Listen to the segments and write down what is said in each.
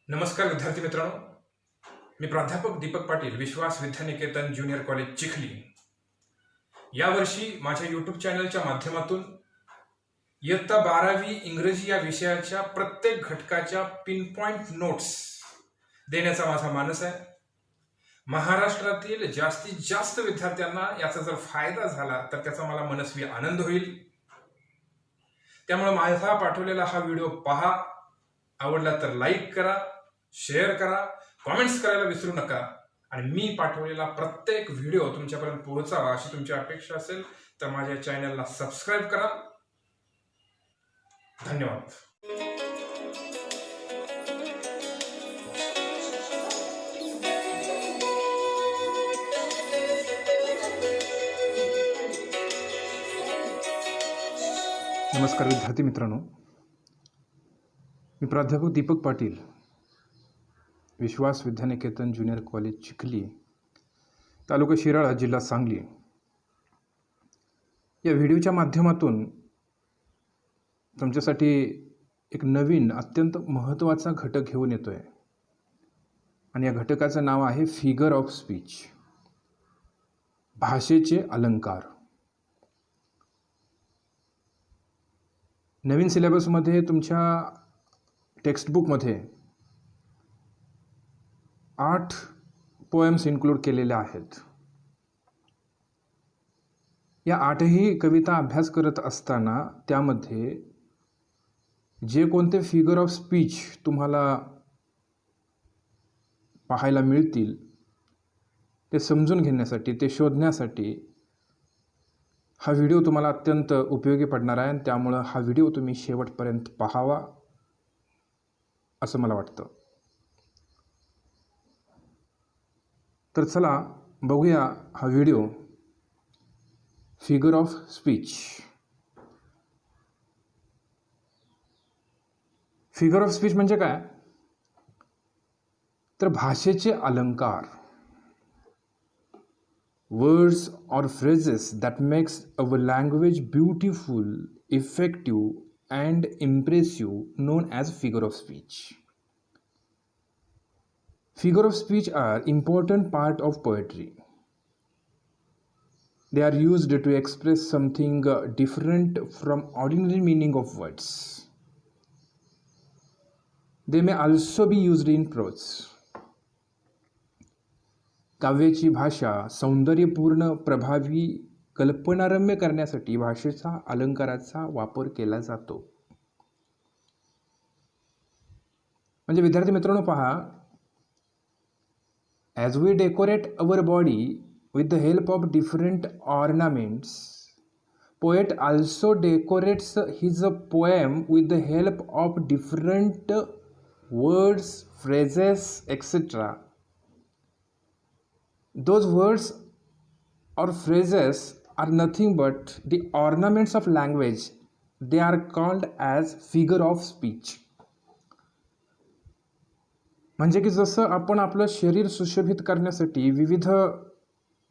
नमस्कार विद्यार्थी मित्रांनो, मी प्राध्यापक दीपक पाटील, विश्वास विद्यानिकेतन ज्युनियर कॉलेज चिखली. यावर्षी माझ्या यूट्यूब चॅनलच्या माध्यमातून इयत्ता 12वी इंग्रजी या विषयाच्या प्रत्येक घटकाच्या पिनपॉइंट नोट्स देण्याचा माझा मानस आहे. महाराष्ट्रातील जास्तीत जास्त विद्यार्थ्यांना याचा जर फायदा झाला तर त्याचा मला मनस्वी आनंद होईल. त्यामुळे माझा पाठवलेला हा व्हिडिओ पहा, आवडला तर लाईक करा, शेअर करा, कॉमेंट्स करायला विसरू नका आणि मी पाठवलेला प्रत्येक व्हिडिओ तुमच्यापर्यंत पोहोचावा अशी तुमची अपेक्षा असेल तर माझ्या चॅनलला सबस्क्राईब करा. धन्यवाद. नमस्कार विद्यार्थी मित्रांनो, मी प्राध्यापक दीपक पाटील, विश्वास विद्यानिकेतन ज्युनियर कॉलेज चिखली, तालुका शिराळा, जिल्हा सांगली. या व्हिडिओच्या माध्यमातून तुमच्यासाठी एक नवीन अत्यंत महत्त्वाचा घटक घेऊन येतो आहे आणि या घटकाचं नाव आहे फिगर ऑफ स्पीच, भाषेचे अलंकार. नवीन सिलेबसमध्ये तुमच्या टेक्स्टबुकमध्ये 8 पोएम्स इन्क्लूड केलेल्या आहेत. या 8ही कविता अभ्यास करत असताना त्यामध्ये जे कोणते फिगर ऑफ स्पीच तुम्हाला पाहायला मिळतील ते समजून घेण्यासाठी, ते शोधण्यासाठी हा व्हिडिओ तुम्हाला अत्यंत उपयोगी पडणार आहे आणि त्यामुळं हा व्हिडिओ तुम्ही शेवटपर्यंत पाहावा असं मला वाटतं. तर चला बघूया हा video, figure of speech. Figure of speech म्हणजे काय? तर भाषेचे अलंकार, words or phrases that makes our language beautiful, effective and impressive, known as figure of speech. Figure of speech are important part of poetry. They are used to express something different from ordinary meaning of words. They may also be used in prose. काव्याची भाषा सौंदर्यपूर्ण, प्रभावी, कल्पनारम्य करण्यासाठी भाषेचा अलंकाराचा वापर केला जातो. म्हणजे विद्यार्थी मित्रांनो पहा, as we decorate our body with the help of different ornaments, poet also decorates his poem with the help of different words, phrases etcetera. Those words or phrases are nothing but the ornaments of language. They are called as figure of speech. म्हणजे की जसं आपण आपलं शरीर सुशोभित करण्यासाठी विविध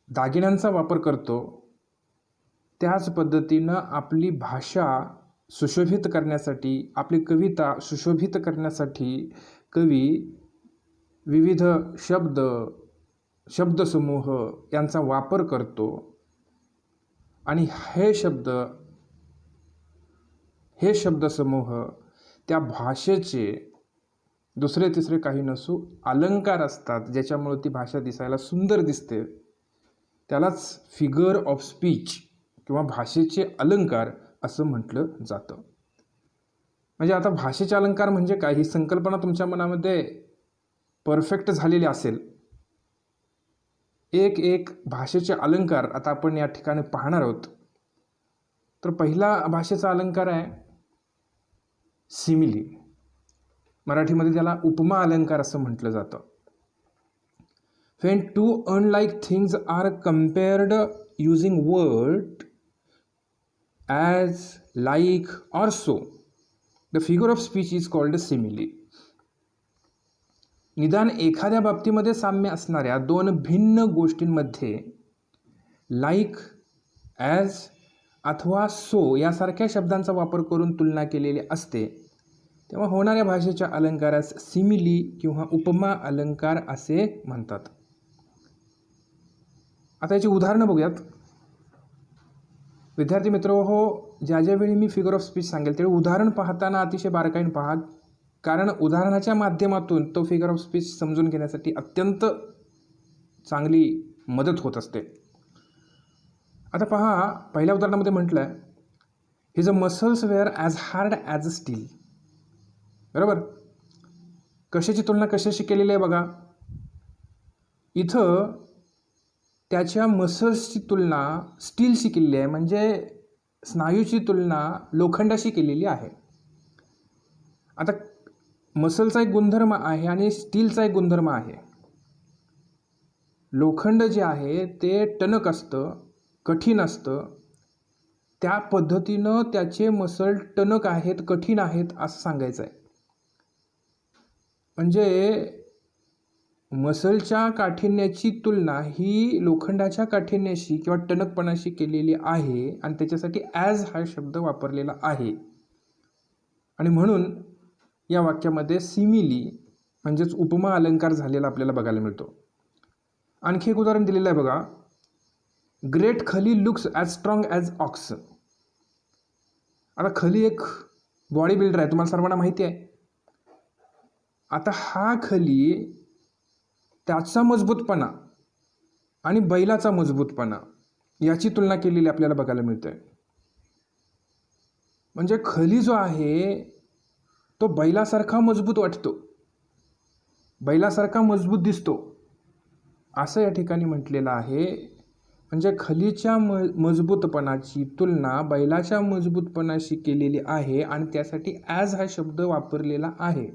दागिन्यांचा वापर करतो, त्याच पद्धतीनं आपली भाषा सुशोभित करण्यासाठी, आपली कविता सुशोभित करण्यासाठी कवी विविध शब्दसमूह यांचा वापर करतो आणि हे शब्दसमूह त्या भाषेचे दुसरे तिसरे काही नसू अलंकार असतात, ज्याच्यामुळे ती भाषा दिसायला सुंदर दिसते. त्यालाच फिगर ऑफ स्पीच किंवा भाषेचे अलंकार असं म्हटलं जातं. म्हणजे आता भाषेचे अलंकार म्हणजे काय, ही संकल्पना तुमच्या मनामध्ये परफेक्ट झालेली असेल. एक भाषेचे अलंकार आता आपण या ठिकाणी पाहणार आहोत. तर पहिला भाषेचा अलंकार आहे सिमिली. मराठीमध्ये त्याला उपमा अलंकार असं म्हटलं जातं. When two unlike things are compared using word as, like or so, the figure of speech is called simile. निदान एखाद्या बाबतीमध्ये साम्य असणाऱ्या दोन भिन्न गोष्टींमध्ये लाईक, ॲज अथवा सो यासारख्या शब्दांचा वापर करून तुलना केलेली असते, तेव्हा होणाऱ्या भाषेच्या अलंकारास सिमिली किंवा उपमा अलंकार असे म्हणतात. आता याची उदाहरणं बघूयात. विद्यार्थी मित्र हो, ज्यावेळी मी फिगर ऑफ स्पीच सांगेल त्यावेळी उदाहरण पाहताना अतिशय बारकाईने पहा, कारण उदाहरणाच्या माध्यमातून तो फिगर ऑफ स्पीच समजून घेण्यासाठी अत्यंत चांगली मदत होत असते. आता पहा, पहिल्या उदाहरणामध्ये म्हटलं आहे his muscles wear as hard as a steel. बरोबर. कशाची तुलना कशाशी केलेली आहे बघा. इथं त्याच्या मसल्सची तुलना स्टीलशी केलेली आहे, म्हणजे स्नायूची तुलना लोखंडाशी केलेली आहे. आता मसलचा एक गुणधर्म आहे आणि स्टीलचा एक गुणधर्म आहे. लोखंड जे आहे ते टणक असतं, कठीण असतं. त्या पद्धतीनं त्याचे मसल टणक आहेत, कठीण आहेत असं सांगायचं आहे. म्हणजे मसलच्या काठिण्याची तुलना ही लोखंडाच्या काठिण्याशी किंवा टणकपणाशी केलेली आहे आणि त्याच्यासाठी ॲज हा शब्द वापरलेला आहे. आणि म्हणून या वाक्यामध्ये सिमिली म्हणजेच उपमा अलंकार झालेला आपल्याला बघायला मिळतो. आणखी एक उदाहरण दिलेलं आहे बघा. Great Khali looks as strong as ox. आता खली एक बॉडी बिल्डर आहे, तुम्हाला सर्वांना माहिती आहे. आता हा खली त्याचा मजबूतपणा आणि बैलाचा मजबूतपणा याची तुलना केलेली आपल्याला बघायला मिळते. म्हणजे खली जो आहे तो बैलासारखा मजबूत वाटतो, बैलासारखा मजबूत दिसतो असं या ठिकाणी म्हटलेलं आहे. म्हणजे खलीच्या मजबूतपणाची तुलना बैलाच्या मजबूतपणाशी केलेली आहे आणि त्यासाठी ॲज हा शब्द वापरलेला आहे.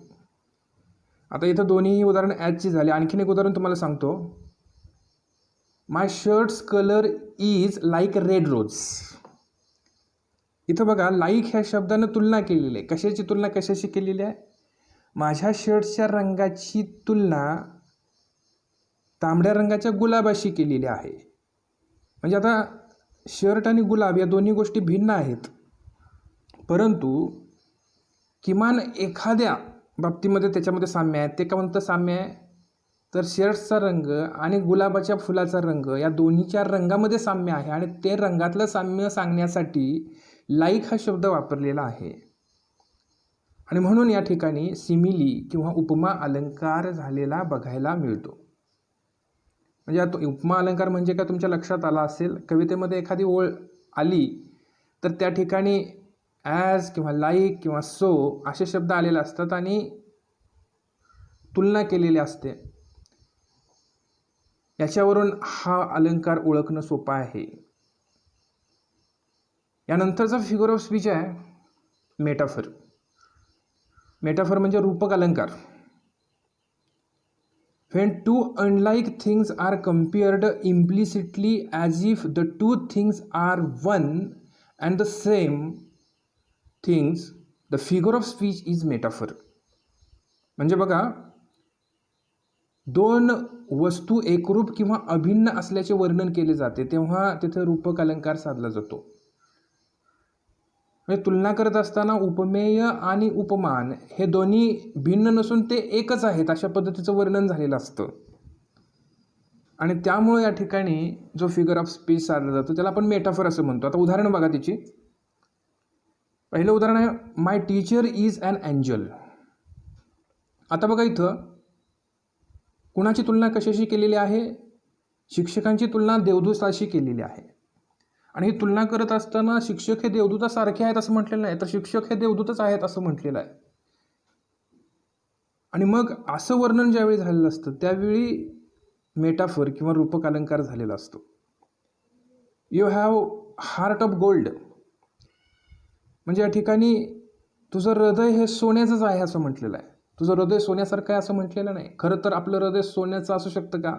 आता इथं दोन्ही उदाहरण ॲजची झाली. आणखीन एक उदाहरण तुम्हाला सांगतो. My shirt's colour is like red rose. इथं बघा, लाईक ह्या शब्दानं तुलना केलेली आहे. कशाची तुलना कशाशी केलेली आहे? माझ्या शर्टच्या रंगाची तुलना तांबड्या रंगाच्या गुलाबाशी केलेली आहे. म्हणजे आता शर्ट आणि गुलाब या दोन्ही गोष्टी भिन्न आहेत, परंतु किमान एखाद्या बाबतीमध्ये त्याच्यामध्ये साम्य आहे. ते कोणतं साम्य आहे? तर शर्टचा रंग आणि गुलाबाच्या फुलाचा रंग या दोन्हीच्या रंगामध्ये साम्य आहे आणि ते रंगातलं साम्य सांगण्यासाठी लाईक हा शब्द वापरलेला आहे. आणि म्हणून या ठिकाणी सिमिली किंवा उपमा अलंकार झालेला बघायला मिळतो. म्हणजे आता उपमा अलंकार म्हणजे काय तुमच्या लक्षात आला असेल. कवितेमध्ये एखादी ओळ आली तर त्या ठिकाणी ॲज किंवा लाईक किंवा सो असे शब्द आलेले असतात आणि तुलना केलेली असते. याच्यावरून हा अलंकार ओळखणं सोपं आहे. यानंतरचा फिगर ऑफ स्पीच आहे मेटाफर. मेटाफर म्हणजे रूपक अलंकार. When two unlike things are compared implicitly as if the two things are one and the same things, the figure of speech is metaphor. म्हणजे बघा, दोन वस्तू एकरूप किंवा अभिन्न असल्याचे वर्णन केले जाते तेव्हा तिथे रूपक अलंकार साधला जातो. म्हणजे तुलना करत असताना उपमेय आणि उपमान हे दोन्ही भिन्न नसून ते एकच आहेत अशा पद्धतीचं वर्णन झालेलं असतं आणि त्यामुळे या ठिकाणी जो फिगर ऑफ स्पीच साधला जातो त्याला आपण मेटाफर असं म्हणतो. आता उदाहरण बघा तिची. पहिलं उदाहरण आहे माय टीचर इज ॲन एंजल. आता बघा इथं कुणाची तुलना कशाशी केलेली आहे? शिक्षकांची तुलना देवदूताशी केलेली आहे. आणि ही तुलना करत असताना शिक्षक हे देवदूतासारखे आहेत असं म्हटलेलं नाही, तर शिक्षक हे देवदूतच आहेत असं म्हटलेलं आहे. आणि मग असं वर्णन ज्यावेळी झालेलं असतं त्यावेळी मेटाफर किंवा रूपक अलंकार झालेला असतो. You have heart of gold. म्हणजे या ठिकाणी तुझं हृदय हे सोन्याचंच आहे असं म्हटलेलं आहे. तुझं हृदय सोन्यासारखं आहे असं म्हटलेलं नाही. खरं तर आपलं हृदय सोन्याचं असू शकतं का?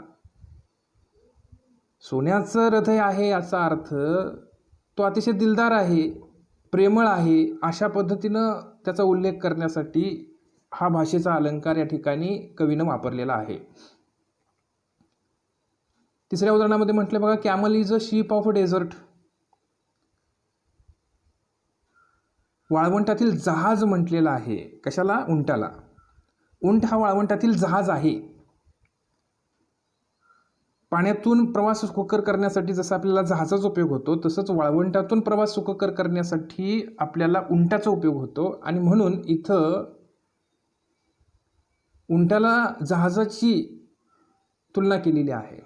सोन्याचं हृदय आहे याचा अर्थ तो अतिशय दिलदार आहे, प्रेमळ आहे अशा पद्धतीनं त्याचा उल्लेख करण्यासाठी हा भाषेचा अलंकार या ठिकाणी कवीनं वापरलेला आहे. तिसऱ्या उदाहरणामध्ये म्हटलं बघा camel is a sheep of a desert. वाळवंटातील जहाज म्हटलेलं आहे. कशाला? उंटाला. उंट हा वाळवंटातील जहाज आहे. पाण्यातून प्रवास सुखकर करण्यासाठी जसं आपल्याला जहाजाचा उपयोग होतो, तसंच वाळवंटातून प्रवास सुखकर करण्यासाठी आपल्याला उंटाचा उपयोग होतो. आणि म्हणून इथं उंटाला जहाजाची तुलना केलेली आहे.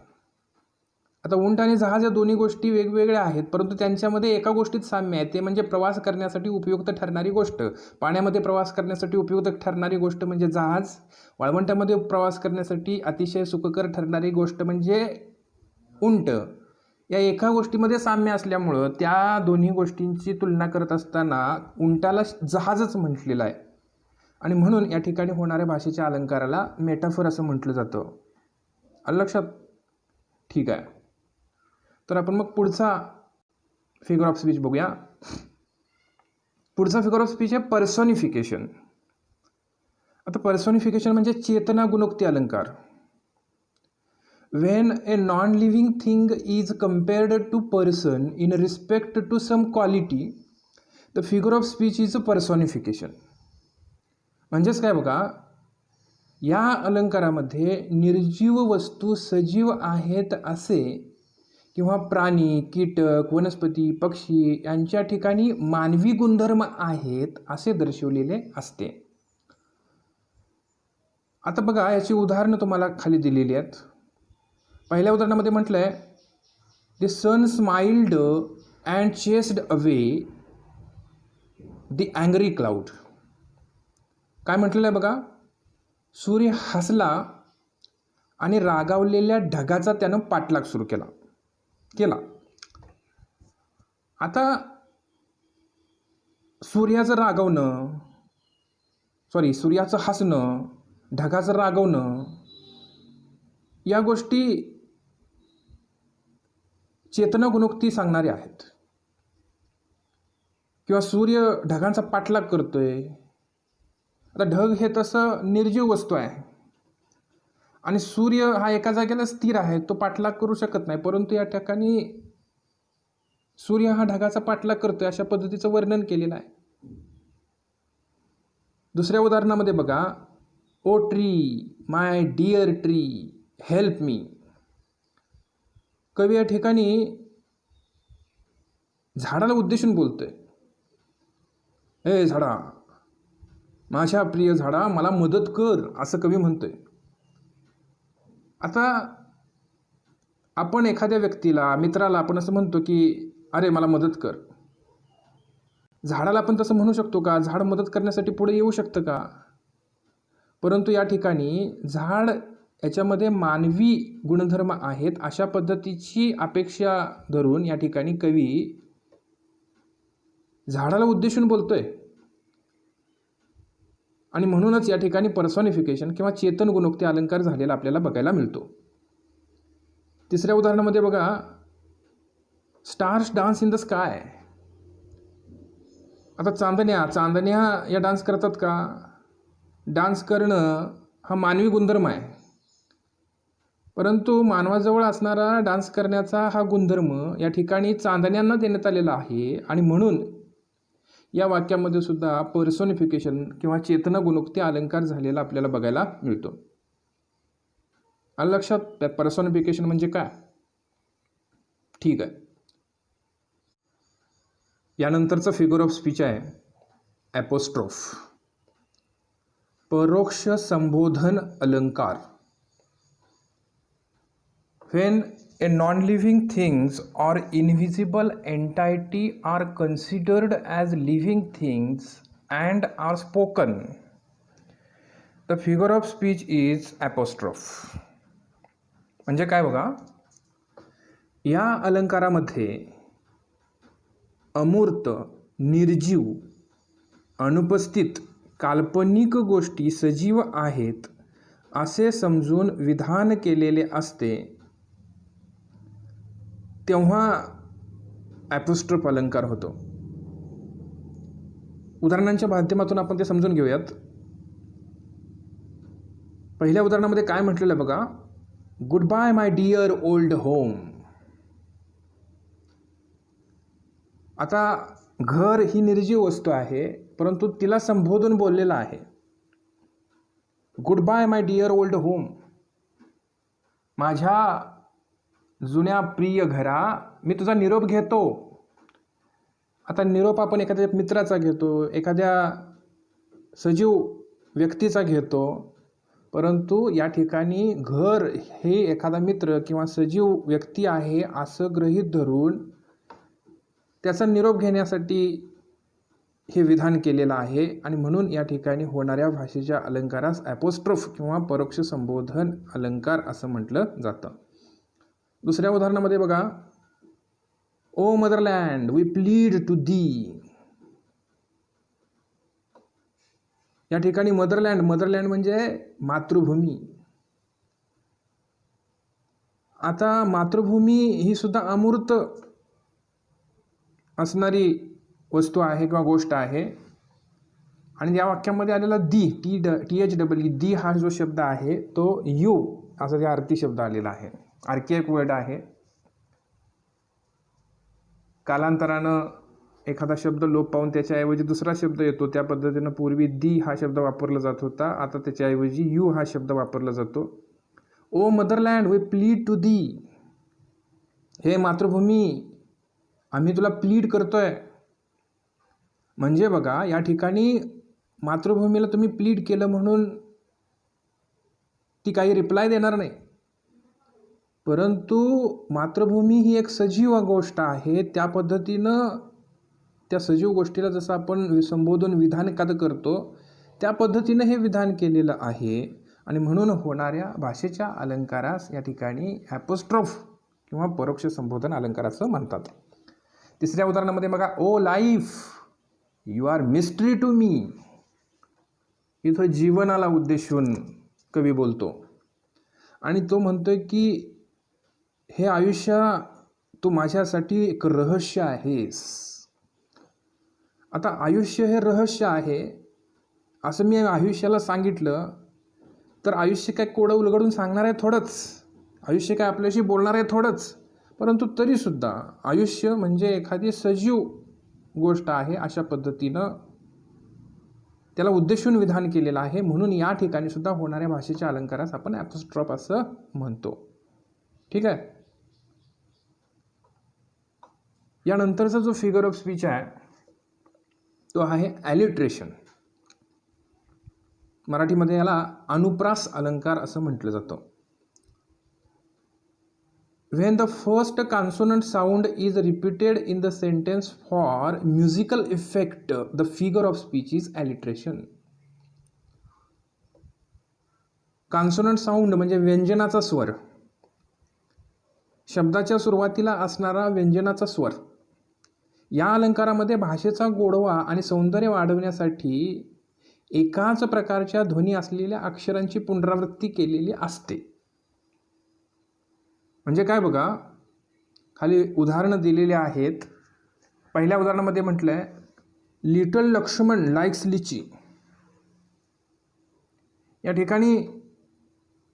आता उंट आणि जहाज या दोन्ही गोष्टी वेगवेगळ्या आहेत, परंतु त्यांच्यामध्ये एका गोष्टीत साम्य आहे, ते म्हणजे प्रवास करण्यासाठी उपयुक्त ठरणारी गोष्ट. पाण्यामध्ये प्रवास करण्यासाठी उपयुक्त ठरणारी गोष्ट म्हणजे जहाज. वाळवंटामध्ये प्रवास करण्यासाठी अतिशय सुखकर ठरणारी गोष्ट म्हणजे उंट. या एका गोष्टीमध्ये साम्य असल्यामुळं त्या दोन्ही गोष्टींची तुलना करत असताना उंटाला जहाजच म्हटलेलं आहे. आणि म्हणून या ठिकाणी होणाऱ्या भाषेच्या अलंकाराला मेटाफर असं म्हटलं जातं. आलं लक्षात? ठीक आहे. तर आपण मग पुढचा फिगर ऑफ स्पीच बघूया. पुढचा फिगर ऑफ स्पीच आहे पर्सोनिफिकेशन. आता पर्सोनिफिकेशन म्हणजे चेतना गुणोक्ती अलंकार. When a non-living thing is compared to person in respect to some quality, the figure of speech is a personification. म्हणजेच काय बघा, या अलंकारामध्ये निर्जीव वस्तू सजीव आहेत असे किंवा प्राणी, कीटक, वनस्पती, पक्षी यांच्या ठिकाणी मानवी गुणधर्म आहेत असे दर्शवलेले असते. आता बघा, याची उदाहरणं तुम्हाला खाली दिलेली आहेत. पहिल्या उदाहरणामध्ये म्हटलं आहे, the sun smiled and chased away the angry cloud. काय म्हटलेलं आहे बघा, सूर्य हसला आणि रागावलेल्या ढगाचा त्यानं पाठलाग सुरू केला. आता सूर्याचं हसणं, ढगाचं रागवणं या गोष्टी चेतना गुणोक्ती सांगणारे आहेत. किंवा सूर्य ढगांचा पाठलाग करतोय. आता ढग हे तसं निर्जीव वस्तू आहे आणि सूर्य हा एका जागेला स्थिर आहे, तो पाठलाग करू शकत नाही, परंतु या ठिकाणी सूर्य हा ढगाचा पाठलाग करतोय अशा पद्धतीचं वर्णन केलेलं आहे. दुसऱ्या उदाहरणामध्ये बघा, O tree, my dear tree, help me. कवी या ठिकाणी झाडाला उद्देशून बोलतोय. ए झाडा, माझ्या प्रिय झाडा, मला मदत कर, असं कवी म्हणतोय. आता आपण एखाद्या व्यक्तीला, मित्राला आपण असं म्हणतो की अरे मला मदत कर. झाडाला आपण तसं म्हणू शकतो का? झाड मदत करण्यासाठी पुढे येऊ शकतं का? परंतु या ठिकाणी झाड याच्यामध्ये मानवी गुणधर्म आहेत अशा पद्धतीची अपेक्षा धरून या ठिकाणी कवी झाडाला उद्देशून बोलतोय. आणि म्हणूनच या ठिकाणी पर्सॉनिफिकेशन किंवा चेतन गुणोक्ती अलंकार झालेला आपल्याला बघायला मिळतो. तिसऱ्या उदाहरणामध्ये बघा, stars dance in the sky. आता चांदण्या या डान्स करतात का? डान्स करणं हा मानवी गुणधर्म आहे, परंतु मानवाजवळ असणारा डान्स करण्याचा हा गुणधर्म या ठिकाणी चांदण्यांना देण्यात आलेला आहे. आणि म्हणून या वाक्यामध्ये सुद्धा पर्सोनिफिकेशन किंवा चेतना गुणोक्ती अलंकार झालेला आपल्याला बघायला मिळतो. आलं लक्षात? पर्सोनिफिकेशन म्हणजे काय? ठीक आहे. यानंतरचं फिगर ऑफ स्पीच आहे ॲपोस्ट्रोफ, परोक्ष संबोधन अलंकार. When a non-living things or invisible entity are considered as living things and are spoken, the figure of speech is apostrophe. म्हणजे काय बघा, या अलंकारामध्ये अमूर्त, निर्जीव, अनुपस्थित काल्पनिक गोष्टी सजीव आहेत असे समजून विधान केलेले असते, तेव्हा ॲपोस्ट्रोफ अलंकार होतो. उदाहरणांच्या माध्यमातून आपण ते समजून घेऊयात. पहिल्या उदाहरणामध्ये काय म्हटलेलं आहे बघा, goodbye my dear old home. आता घर ही निर्जीव वस्तू आहे, परंतु तिला संबोधून बोललेला आहे. Goodbye my dear old home. माझ्या जुन्या प्रिय घरा, मी तुझा निरोप घेतो. आता निरोप आपण एखाद्या मित्राचा घेतो, एखाद्या सजीव व्यक्तीचा घेतो, परंतु या ठिकाणी घर हे एखादा मित्र किंवा सजीव व्यक्ती आहे असं गृहीत धरून त्याचा निरोप घेण्यासाठी हे विधान केलेलं आहे. आणि म्हणून या ठिकाणी होणाऱ्या भाषेच्या अलंकारास ॲपोस्ट्रोफ किंवा परोक्ष संबोधन अलंकार असं म्हटलं जातं. दुसऱ्या उदाहरणामध्ये बघा, ओ motherland we plead to the. या ठिकाणी मदरलँड म्हणजे मातृभूमी. आता मातृभूमी ही सुद्धा अमूर्त असणारी वस्तू आहे किंवा गोष्ट आहे. आणि या वाक्यामध्ये आलेला दी, THEE, दी हा जो शब्द आहे तो यू असा त्या अर्थी शब्द आलेला आहे. आर्कियाइक वर्ड आहे. कालांतरानं एखादा शब्द लोप पाहून त्याच्याऐवजी दुसरा शब्द येतो. त्या पद्धतीनं पूर्वी दी हा शब्द वापरला जात होता, आता त्याच्याऐवजी यू हा शब्द वापरला जातो. ओ motherland we plead to the. हे मातृभूमी, आम्ही तुला प्लीड करतोय. म्हणजे बघा, या ठिकाणी मातृभूमीला तुम्ही प्लीड केलं म्हणून ती काही रिप्लाय देणार नाही, परंतु मातृभूमी ही एक सजीव गोष्ट आहे. त्या पद्धतीनं त्या सजीव गोष्टीला जसं आपण संबोधन विधान एखादं करतो त्या पद्धतीनं हे विधान केलेलं आहे. आणि म्हणून होणाऱ्या भाषेच्या अलंकारास या ठिकाणी ॲपोस्ट्रोफ किंवा परोक्ष संबोधन अलंकार असं म्हणतात. तिसऱ्या उदाहरणामध्ये बघा, O life you are mystery to me. इथं जीवनाला उद्देशून कवी बोलतो आणि तो म्हणतोय की हे आयुष्य तू माझ्यासाठी एक रहस्य आहेस. आता आयुष्य हे रहस्य आहे असं मी आयुष्याला सांगितलं तर आयुष्य काय कोडं उलगडून सांगणार आहे थोडंच, आयुष्य काय आपल्याशी बोलणार आहे थोडंच. परंतु तरीसुद्धा आयुष्य म्हणजे एखादी सजीव गोष्ट आहे अशा पद्धतीनं त्याला उद्देशून विधान केलेलं आहे. म्हणून या ठिकाणी सुद्धा होणाऱ्या भाषेच्या अलंकारास आपण ॲपोस्ट्रॉफ असं म्हणतो. ठीक आहे. यानंतरचा जो फिगर ऑफ स्पीच आहे तो आहे ॲलिट्रेशन. मराठीमध्ये याला अनुप्रास अलंकार असं म्हटलं जातं. When the first consonant sound is repeated in the sentence for musical effect, the figure of speech is alliteration. Consonant sound म्हणजे व्यंजनाचा स्वर, शब्दाच्या सुरुवातीला असणारा व्यंजनाचा स्वर. या अलंकारामध्ये भाषेचा गोडवा आणि सौंदर्य वाढवण्यासाठी एकाच प्रकारच्या ध्वनी असलेल्या अक्षरांची पुनरावृत्ती केलेली असते. म्हणजे काय बघा, खाली उदाहरणं दिलेली आहेत. पहिल्या उदाहरणामध्ये म्हटलं आहे, लिटल लक्ष्मण लाईक्स लिची. या ठिकाणी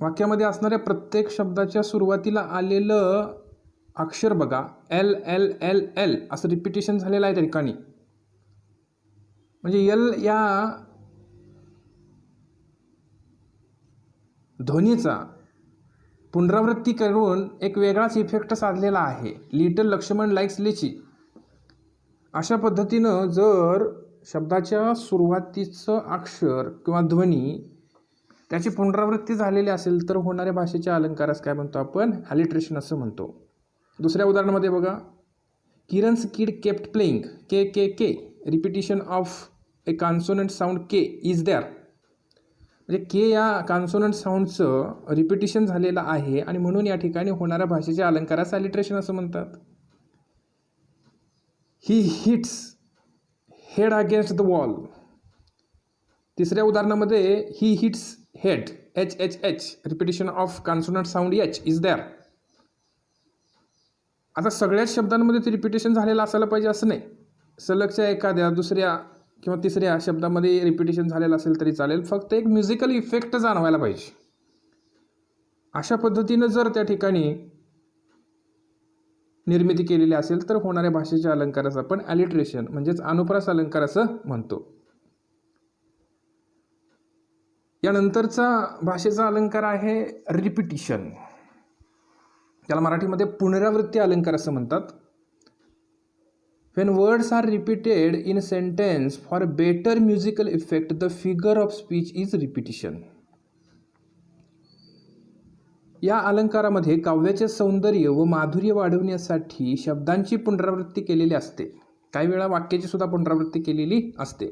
वाक्यामध्ये असणाऱ्या प्रत्येक शब्दाच्या सुरुवातीला आलेलं अक्षर बघा, एल एल एल एल असं रिपिटेशन झालेलं आहे त्या ठिकाणी. म्हणजे एल या ध्वनीचा पुनरावृत्ती करून एक वेगळाच इफेक्ट साधलेला आहे. लिटल लक्ष्मण लाईक्स लिची अशा पद्धतीनं जर शब्दाच्या सुरुवातीचं अक्षर किंवा ध्वनी त्याची पुनरावृत्ती झालेली असेल तर होणाऱ्या भाषेच्या अलंकारास काय म्हणतो आपण, ॲलिट्रेशन असं म्हणतो. दुसऱ्या उदाहरणामध्ये बघा, Kiran's kid kept playing. K K K repetition of a consonant sound K is there. म्हणजे के या कॉन्सोनंट साऊंडचं रिपिटिशन झालेलं आहे आणि म्हणून या ठिकाणी होणाऱ्या भाषेच्या अलंकारास ॲलिट्रेशन असं म्हणतात. He hits head against the wall. तिसऱ्या उदाहरणामध्ये he hits head, H H H repetition of consonant sound H is there. आता सगळ्याच शब्दांमध्ये ते रिपिटेशन झालेलं असायला पाहिजे असं नाही. सलगच्या एखाद्या दुसऱ्या किंवा तिसऱ्या शब्दामध्ये रिपिटेशन झालेलं असेल तरी चालेल, फक्त एक म्युझिकल इफेक्ट जाणवायला पाहिजे. अशा पद्धतीनं जर त्या ठिकाणी निर्मिती केलेली असेल तर होणाऱ्या भाषेच्या अलंकारास आपण ॲलिट्रेशन म्हणजेच अनुप्रास अलंकार असं म्हणतो. यानंतरचा भाषेचा अलंकार आहे रिपिटिशन. त्याला मराठीमध्ये पुनरावृत्ती अलंकार असं म्हणतात. When words are repeated in a sentence for a better musical effect, the figure of speech is repetition. या अलंकारामध्ये काव्याचे सौंदर्य व माधुर्य वाढवण्यासाठी शब्दांची पुनरावृत्ती केलेली असते. काही वेळा वाक्याची सुद्धा पुनरावृत्ती केलेली असते.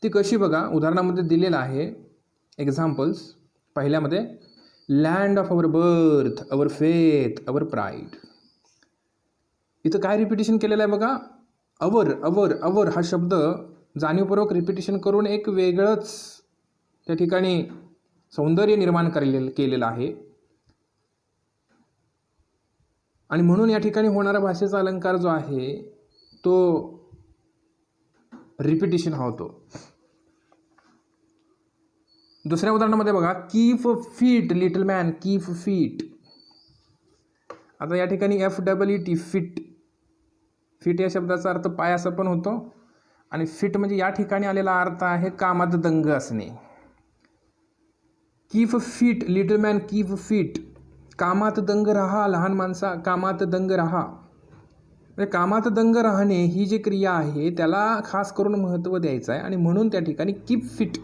ती कशी बघा, उदाहरणामध्ये दिलेलं आहे. एक्झाम्पल्स पहिल्यामध्ये land of our birth, our faith, our pride. इथं काय रिपिटिशन केलेलं आहे बघा, अवर अवर अवर हा शब्द जाणीवपूर्वक रिपिटिशन करून एक वेगळंच त्या ठिकाणी सौंदर्य निर्माण केलेलं आहे. आणि म्हणून या ठिकाणी होणारा भाषेचा अलंकार जो आहे तो रिपिटिशन हा होतो. दुसऱ्या उदाहरणामध्ये बघा, keep feet little man, keep feet. आता या ठिकाणी FEET फिट, फिट या शब्दाचा अर्थ पाय असा पण होतो आणि फिट म्हणजे या ठिकाणी आलेला अर्थ आहे कामात दंग असणे. Keep feet little man, keep feet. कामात दंग राहा लहान माणसा, कामात दंग राहा. म्हणजे कामात दंग राहणे ही जी क्रिया आहे त्याला खास करून महत्त्व द्यायचं आहे आणि म्हणून त्या ठिकाणी कीप फिट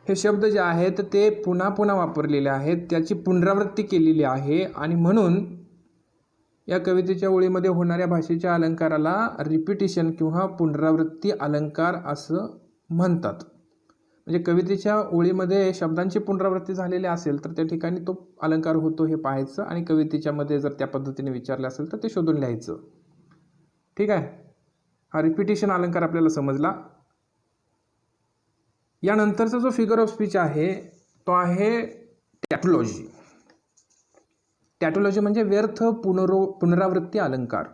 हे शब्द जे आहेत ते पुन्हा पुन्हा वापरलेले आहेत, त्याची पुनरावृत्ती केलेली आहे आणि म्हणून या कवितेच्या ओळीमध्ये होणाऱ्या भाषेच्या अलंकाराला रिपिटिशन किंवा पुनरावृत्ती अलंकार असं म्हणतात. म्हणजे कवितेच्या ओळीमध्ये शब्दांची पुनरावृत्ती झालेली असेल तर त्या ठिकाणी तो अलंकार होतो हे पाहायचं आणि कवितेच्यामध्ये जर त्या पद्धतीने विचारलं असेल तर ते शोधून लिहायचं. ठीक आहे, हा रिपिटिशन अलंकार आपल्याला समजला. यानंतरचा जो फिगर ऑफ स्पीच आहे तो आहे टॅटोलॉजी. टॅटोलॉजी म्हणजे व्यर्थ पुनरावृत्ती अलंकार.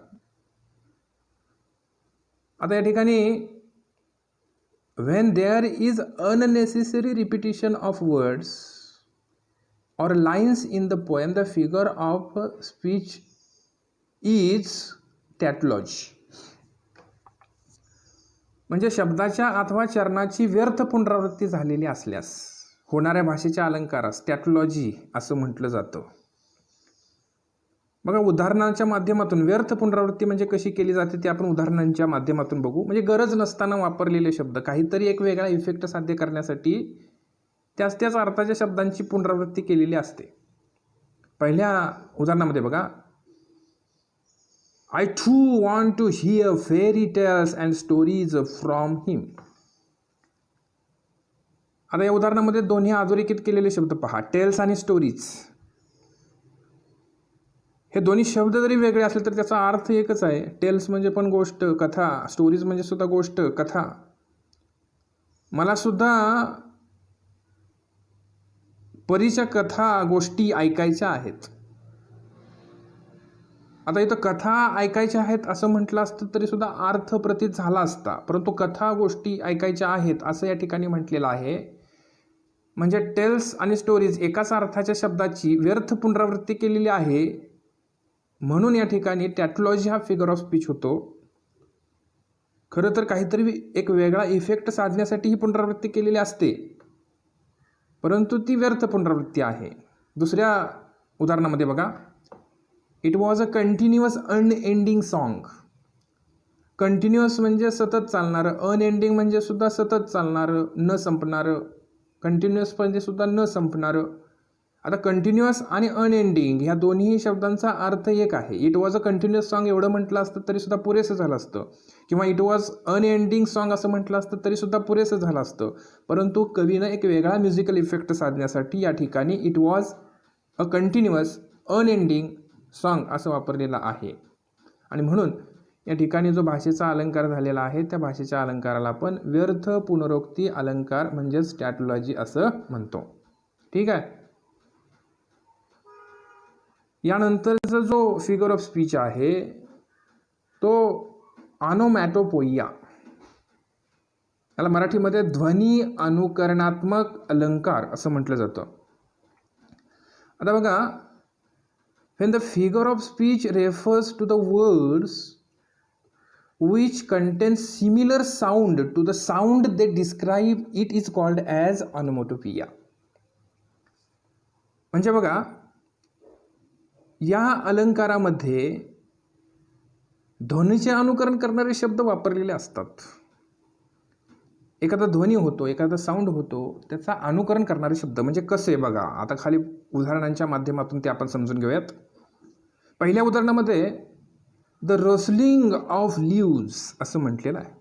आता या ठिकाणी when there is unnecessary repetition of words or lines in the poem, the figure of speech is tautology. म्हणजे शब्दाच्या अथवा चरणाची व्यर्थ पुनरावृत्ती झालेली असल्यास होणाऱ्या भाषेच्या अलंकारास टॅटोलॉजी असं म्हटलं जातं. बघा, उदाहरणांच्या माध्यमातून व्यर्थ पुनरावृत्ती म्हणजे कशी केली जाते ते आपण उदाहरणांच्या माध्यमातून बघू. म्हणजे गरज नसताना वापरलेले शब्द काहीतरी एक वेगळा इफेक्ट साध्य करण्यासाठी त्याच अर्थाच्या शब्दांची पुनरावृत्ती केलेली असते. पहिल्या उदाहरणामध्ये बघा, I too want to hear fairy tales and stories from him. आता या उदाहरणामध्ये दोन्ही अधोरेखित केलेले शब्द पहा, टेल्स आणि स्टोरीज. हे दोन्ही शब्द जरी वेगळे असले तर त्याचा अर्थ एकच आहे. टेल्स म्हणजे पण गोष्ट, कथा. स्टोरीज म्हणजे सुद्धा गोष्ट, कथा. मला सुद्धा परीच्या कथा गोष्टी ऐकायच्या आहेत. आता इथं कथा ऐकायच्या आहेत असं म्हटलं असतं तरी सुद्धा अर्थ प्रतीत झाला असता, परंतु कथा गोष्टी ऐकायच्या आहेत असं या ठिकाणी म्हटलेलं आहे. म्हणजे टेल्स आणि स्टोरीज एकाच अर्थाच्या शब्दाची व्यर्थ पुनरावृत्ती केलेली आहे. म्हणून या ठिकाणी टॅटोलॉजी हा फिगर ऑफ स्पीच होतो. खरं तर काहीतरी एक वेगळा इफेक्ट साधण्यासाठी ही पुनरावृत्ती केलेली असते, परंतु ती व्यर्थ पुनरावृत्ती आहे. दुसऱ्या उदाहरणामध्ये बघा, it was a continuous unending song. Continuous म्हणजे सतत चालणारं, अनएंडिंग म्हणजे सुद्धा सतत चालणारं, न संपणारं. कंटिन्युअस म्हणजे सुद्धा न संपणारं. आता कंटिन्युअस आणि अनएंडिंग ह्या दोन्ही शब्दांचा अर्थ एक आहे. It was a continuous song एवढं म्हटलं असतं तरी सुद्धा पुरेसं झालं असतं, किंवा इट वॉज अनएंडिंग सॉन्ग असं म्हटलं असतं तरी सुद्धा पुरेसं झालं असतं. परंतु कवीनं एक वेगळा म्युझिकल इफेक्ट साधण्यासाठी या ठिकाणी it was a continuous unending song असं वापरलेलं आहे. आणि म्हणून या ठिकाणी जो भाषेचा अलंकार झालेला आहे त्या भाषेच्या अलंकाराला आपण व्यर्थ पुनरोक्ती अलंकार म्हणजेच टॅटोलॉजी असं म्हणतो. ठीक आहे. यानंतरचा जो फिगर ऑफ स्पीच आहे तो ऑनोमॅटोपोइया. याला मराठीमध्ये ध्वनी अनुकरणात्मक अलंकार असं म्हटलं जातं. आता बघा, when the figure of speech refers to the words which contain similar sound to the sound they describe, it is called as onomatopoeia. म्हणजे बघा, या अलंकारामध्ये ध्वनीचे अनुकरण करणारे शब्द वापरलेले असतात. एखादा ध्वनी होतो, एखादा साऊंड होतो, त्याचा अनुकरण करणारे शब्द म्हणजे कसे बघा. आता खाली उदाहरणांच्या माध्यमातून ते आपण समजून घेऊयात. पहिल्या उदाहरणामध्ये द रसलिंग ऑफ लीव्ज असं म्हटलेलं आहे.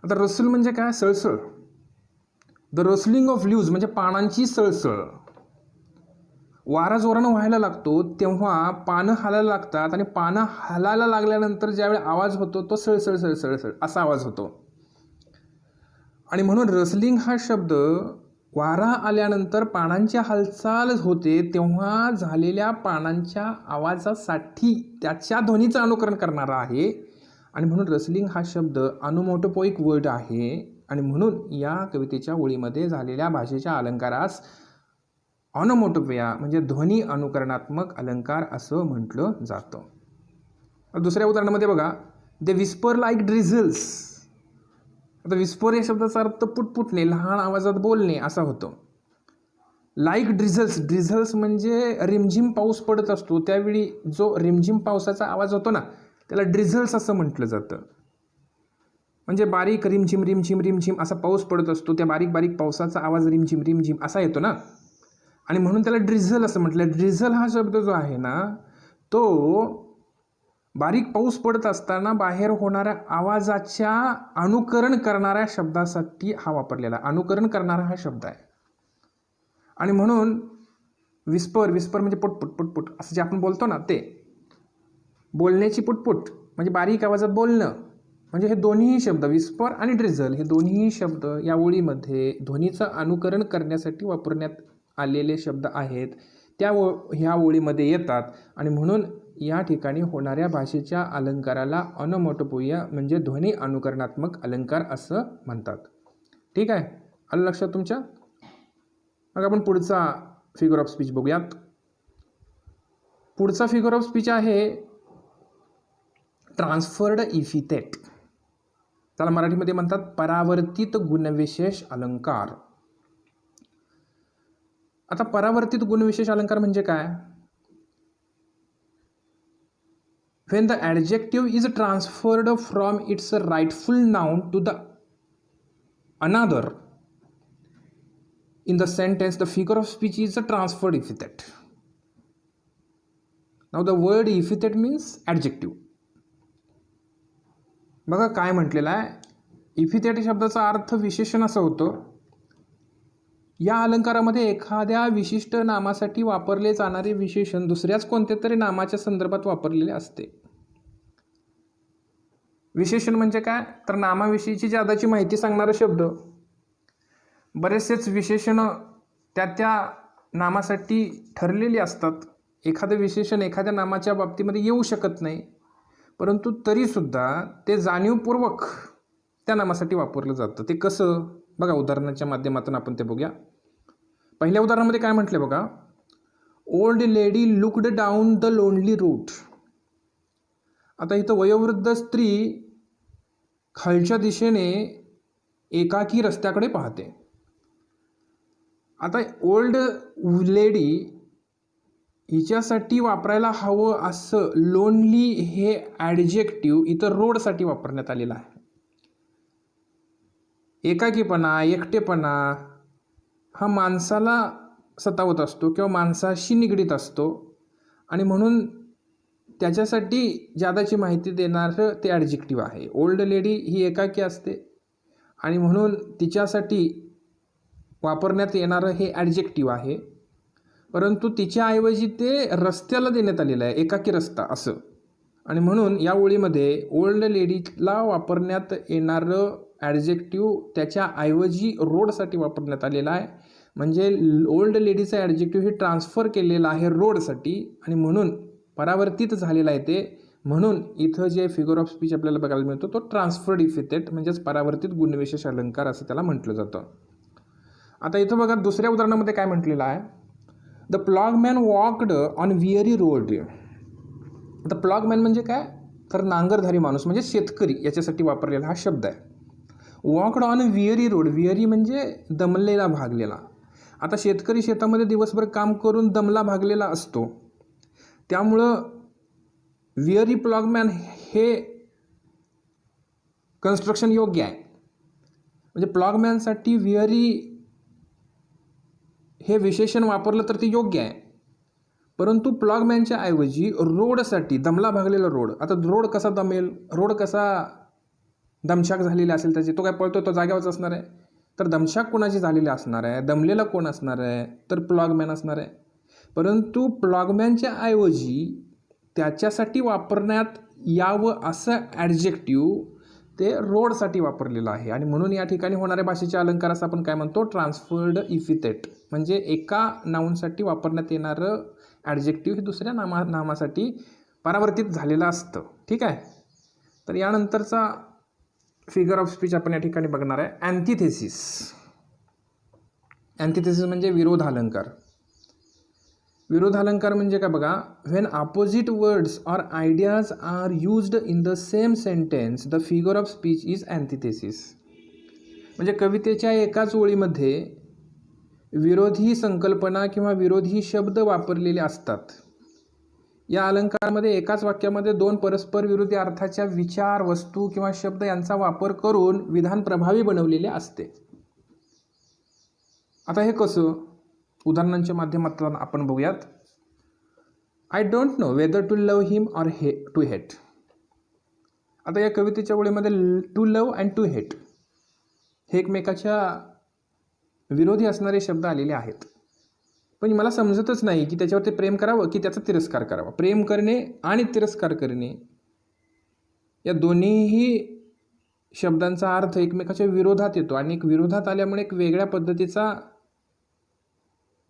आता रसल म्हणजे काय? सळसळ. द रसलिंग ऑफ लीव्ज म्हणजे पानांची सळसळ. वारा जोरानं व्हायला लागतो तेव्हा पानं हालायला लागतात आणि पानं हालायला लागल्यानंतर ज्यावेळी आवाज होतो तो सळसळ सळसळ सळ असा आवाज होतो. आणि म्हणून रसलिंग हा शब्द वारा आल्यानंतर पानांची हालचाल होते तेव्हा झालेल्या पानांच्या आवाजासाठी त्याच्या ध्वनीचं अनुकरण करणारा आहे. आणि म्हणून रसलिंग हा शब्द ऑनोमॅटोपोइक वर्ड आहे. आणि म्हणून या कवितेच्या ओळीमध्ये झालेल्या भाषेच्या अलंकारास ऑनोमॅटोपोएया म्हणजे ध्वनी अनुकरणात्मक अलंकार असं म्हटलं जातं. दुसऱ्या उदाहरणामध्ये बघा, दे विस्पर लाईक ड्रिझल्स. आता विस्पर या शब्दाचा अर्थ पुटपुटणे, लहान आवाजात बोलणे असा होतो. लाईक ड्रिझल्स, ड्रिझल्स म्हणजे रिमझिम पाऊस पडत असतो त्यावेळी जो रिमझिम पावसाचा आवाज होतो ना त्याला ड्रिझल्स असं म्हटलं जातं. म्हणजे बारीक रिमझिम रिमझिम रिमझिम असा पाऊस पडत असतो, त्या बारीक बारीक पावसाचा आवाज रिमझिम रिमझिम असा येतो ना, आणि म्हणून त्याला ड्रिझल असं म्हटलं. ड्रिझल हा शब्द जो आहे ना तो बारीक पाऊस पडत असताना बाहेर होणाऱ्या आवाजाच्या अनुकरण करणाऱ्या शब्दासाठी हा वापरलेला, अनुकरण करणारा हा शब्द आहे. आणि म्हणून विस्पर, विस्पर म्हणजे पुटपुट पुटपुट असं जे आपण बोलतो ना ते बोलण्याची पुटपुट म्हणजे बारीक आवाजात बोलणं. म्हणजे हे दोन्ही शब्द विस्पर आणि ड्रिझल हे दोन्ही शब्द या ओळीमध्ये ध्वनीचं अनुकरण करण्यासाठी वापरण्यात आलेले शब्द आहेत. ह्या ओळीमध्ये येतात. आणि म्हणून या ठिकाणी होणाऱ्या भाषेच्या अलंकाराला ऑनोमॅटोपोएया म्हणजे ध्वनी अनुकरणात्मक अलंकार असं म्हणतात. ठीक आहे, आलं लक्षात तुमच्या? मग आपण पुढचा फिगर ऑफ स्पीच बघूयात. पुढचा फिगर ऑफ स्पीच आहे ट्रान्सफर्ड इपिथेट. त्याला मराठीमध्ये म्हणतात परावर्तित गुणविशेष अलंकार. आता परावर्तित गुणविशेष अलंकार म्हणजे काय? when the adjective is transferred from its rightful noun to the another in the sentence, the figure of speech is a transferred epithet. Now the word epithet means adjective. बघा काय म्हटलेलं आहे. इपिथेट शब्दाचा अर्थ विशेषण असं होतं. या अलंकारामध्ये एखाद्या विशिष्ट नामासाठी वापरले जाणारे विशेषण दुसऱ्याच कोणत्या तरी नामाच्या संदर्भात वापरलेले असते. विशेषण म्हणजे काय? तर नामाविषयीची ज्यादाची माहिती सांगणारा शब्द. बरेचसेच विशेषणं त्या नामासाठी ठरलेली असतात. एखादं विशेषण एखाद्या नामाच्या बाबतीमध्ये येऊ शकत नाही, परंतु तरीसुद्धा ते जाणीवपूर्वक त्या नामासाठी वापरलं जातं. ते कसं बघा, उदाहरणाच्या माध्यमातून आपण ते बघूया. पहिल्या उदाहरणामध्ये काय म्हटले बघा, old lady looked down the lonely road. आता इथं वयोवृद्ध स्त्री खालच्या दिशेने एकाकी रस्त्याकडे पाहते. आता ओल्ड लेडी हिच्यासाठी वापरायला हवं असं लोनली हे ॲडजेक्टिव्ह इथं रोडसाठी वापरण्यात आलेलं आहे. एकाकीपणा, एकटेपणा हा माणसाला सतावत असतो किंवा माणसाशी निगडीत असतो. आणि म्हणून त्याच्यासाठी ज्यादाची माहिती देणारं ते ॲडजेक्टिव्ह आहे. ओल्ड लेडी ही एकाकी असते आणि म्हणून तिच्यासाठी वापरण्यात येणारं हे ॲडजेक्टिव्ह आहे. परंतु तिच्याऐवजी ते रस्त्याला देण्यात आलेलं आहे, एकाकी रस्ता असं. आणि म्हणून या ओळीमध्ये ओल्ड लेडीला वापरण्यात येणारं ॲडजेक्टिव्ह त्याच्याऐवजी रोडसाठी वापरण्यात आलेलं आहे. म्हणजे ओल्ड लेडीचं ॲडजेक्टिव्ह हे ट्रान्सफर केलेलं आहे रोडसाठी आणि म्हणून परावर्तित झालेलं आहे ते. म्हणून इथं जे फिगर ऑफ स्पीच आपल्याला बघायला मिळतो तो ट्रान्सफर्ड इपिथेट म्हणजेच परावर्तित गुणविशेष अलंकार असं त्याला म्हटलं जातं. आता इथं बघा दुसऱ्या उदाहरणामध्ये काय म्हटलेलं आहे, द प्लॉगमॅन वॉकड ऑन विअरी रोड. आता प्लॉगमॅन म्हणजे काय, तर नांगरधारी माणूस म्हणजे शेतकरी याच्यासाठी वापरलेला हा शब्द आहे. वॉकड ऑन विअरी रोड, विअरी म्हणजे दमलेला भागलेला. आता शेतकरी शेतामध्ये दिवसभर काम करून दमला भागलेला असतो, त्यामुळं विअरी प्लॉगमॅन हे कन्स्ट्रक्शन योग्य आहे. म्हणजे प्लॉगमॅनसाठी विअरी हे विशेषण वापरलं तर ते योग्य आहे. परंतु प्लॉगमॅनच्या ऐवजी रोडसाठी, दमला भागलेला रोड. आता रोड कसा दमेल, रोड कसा दमछाक झालेला असेल त्याची, तो काय पळतो, तो जाग्यावरच असणार आहे. तर दमछाक कोणाची झालेली असणार आहे, दमलेला कोण असणार आहे, तर प्लॉगमॅन असणार आहे. परंतु प्लॉगमॅनच्या ऐवजी त्याच्यासाठी वापरण्यात यावं असं ॲडजेक्टिव्ह ते रोडसाठी वापरलेलं आहे. आणि म्हणून या ठिकाणी होणाऱ्या भाषेच्या अलंकारास आपण काय म्हणतो, ट्रान्सफर्ड इफिथेट. म्हणजे एका नाऊनसाठी वापरण्यात येणारं ॲडजेक्टिव्ह हे दुसऱ्या नामासाठी परावर्तित झालेलं असतं. ठीक आहे. तर यानंतरचा फिगर ऑफ स्पीच आपण या ठिकाणी बघणार आहे, अँथिथेसिस. अँथिथेसिस म्हणजे विरोधालंकार. विरोधालंकार म्हणजे काय बघा, when opposite words or ideas are used in the same sentence the figure of speech is antithesis. म्हणजे कवितेच्या एकाच ओळीमध्ये विरोधी संकल्पना किंवा विरोधी शब्द वापरलेले असतात. या अलंकारामध्ये एकाच वाक्यामध्ये दोन परस्पर विरोधी अर्थाच्या विचार, वस्तू किंवा शब्द यांचा वापर करून विधान प्रभावी बनवलेले असते. आता हे कसं, उदाहरणांच्या माध्यमातून आपण बघूयात. I don't know whether to love him or to hate. आता या कवितेच्या ओळीमध्ये to love and to hate हे एकमेकाच्या विरोधी असणारे शब्द आलेले आहेत. पण मला समजतच नाही की त्याच्यावरती प्रेम करावं की त्याचा तिरस्कार करावा. प्रेम करणे आणि तिरस्कार करणे या दोन्हीही शब्दांचा अर्थ एकमेकाच्या विरोधात येतो आणि एक विरोधात आल्यामुळे एक वेगळ्या पद्धतीचा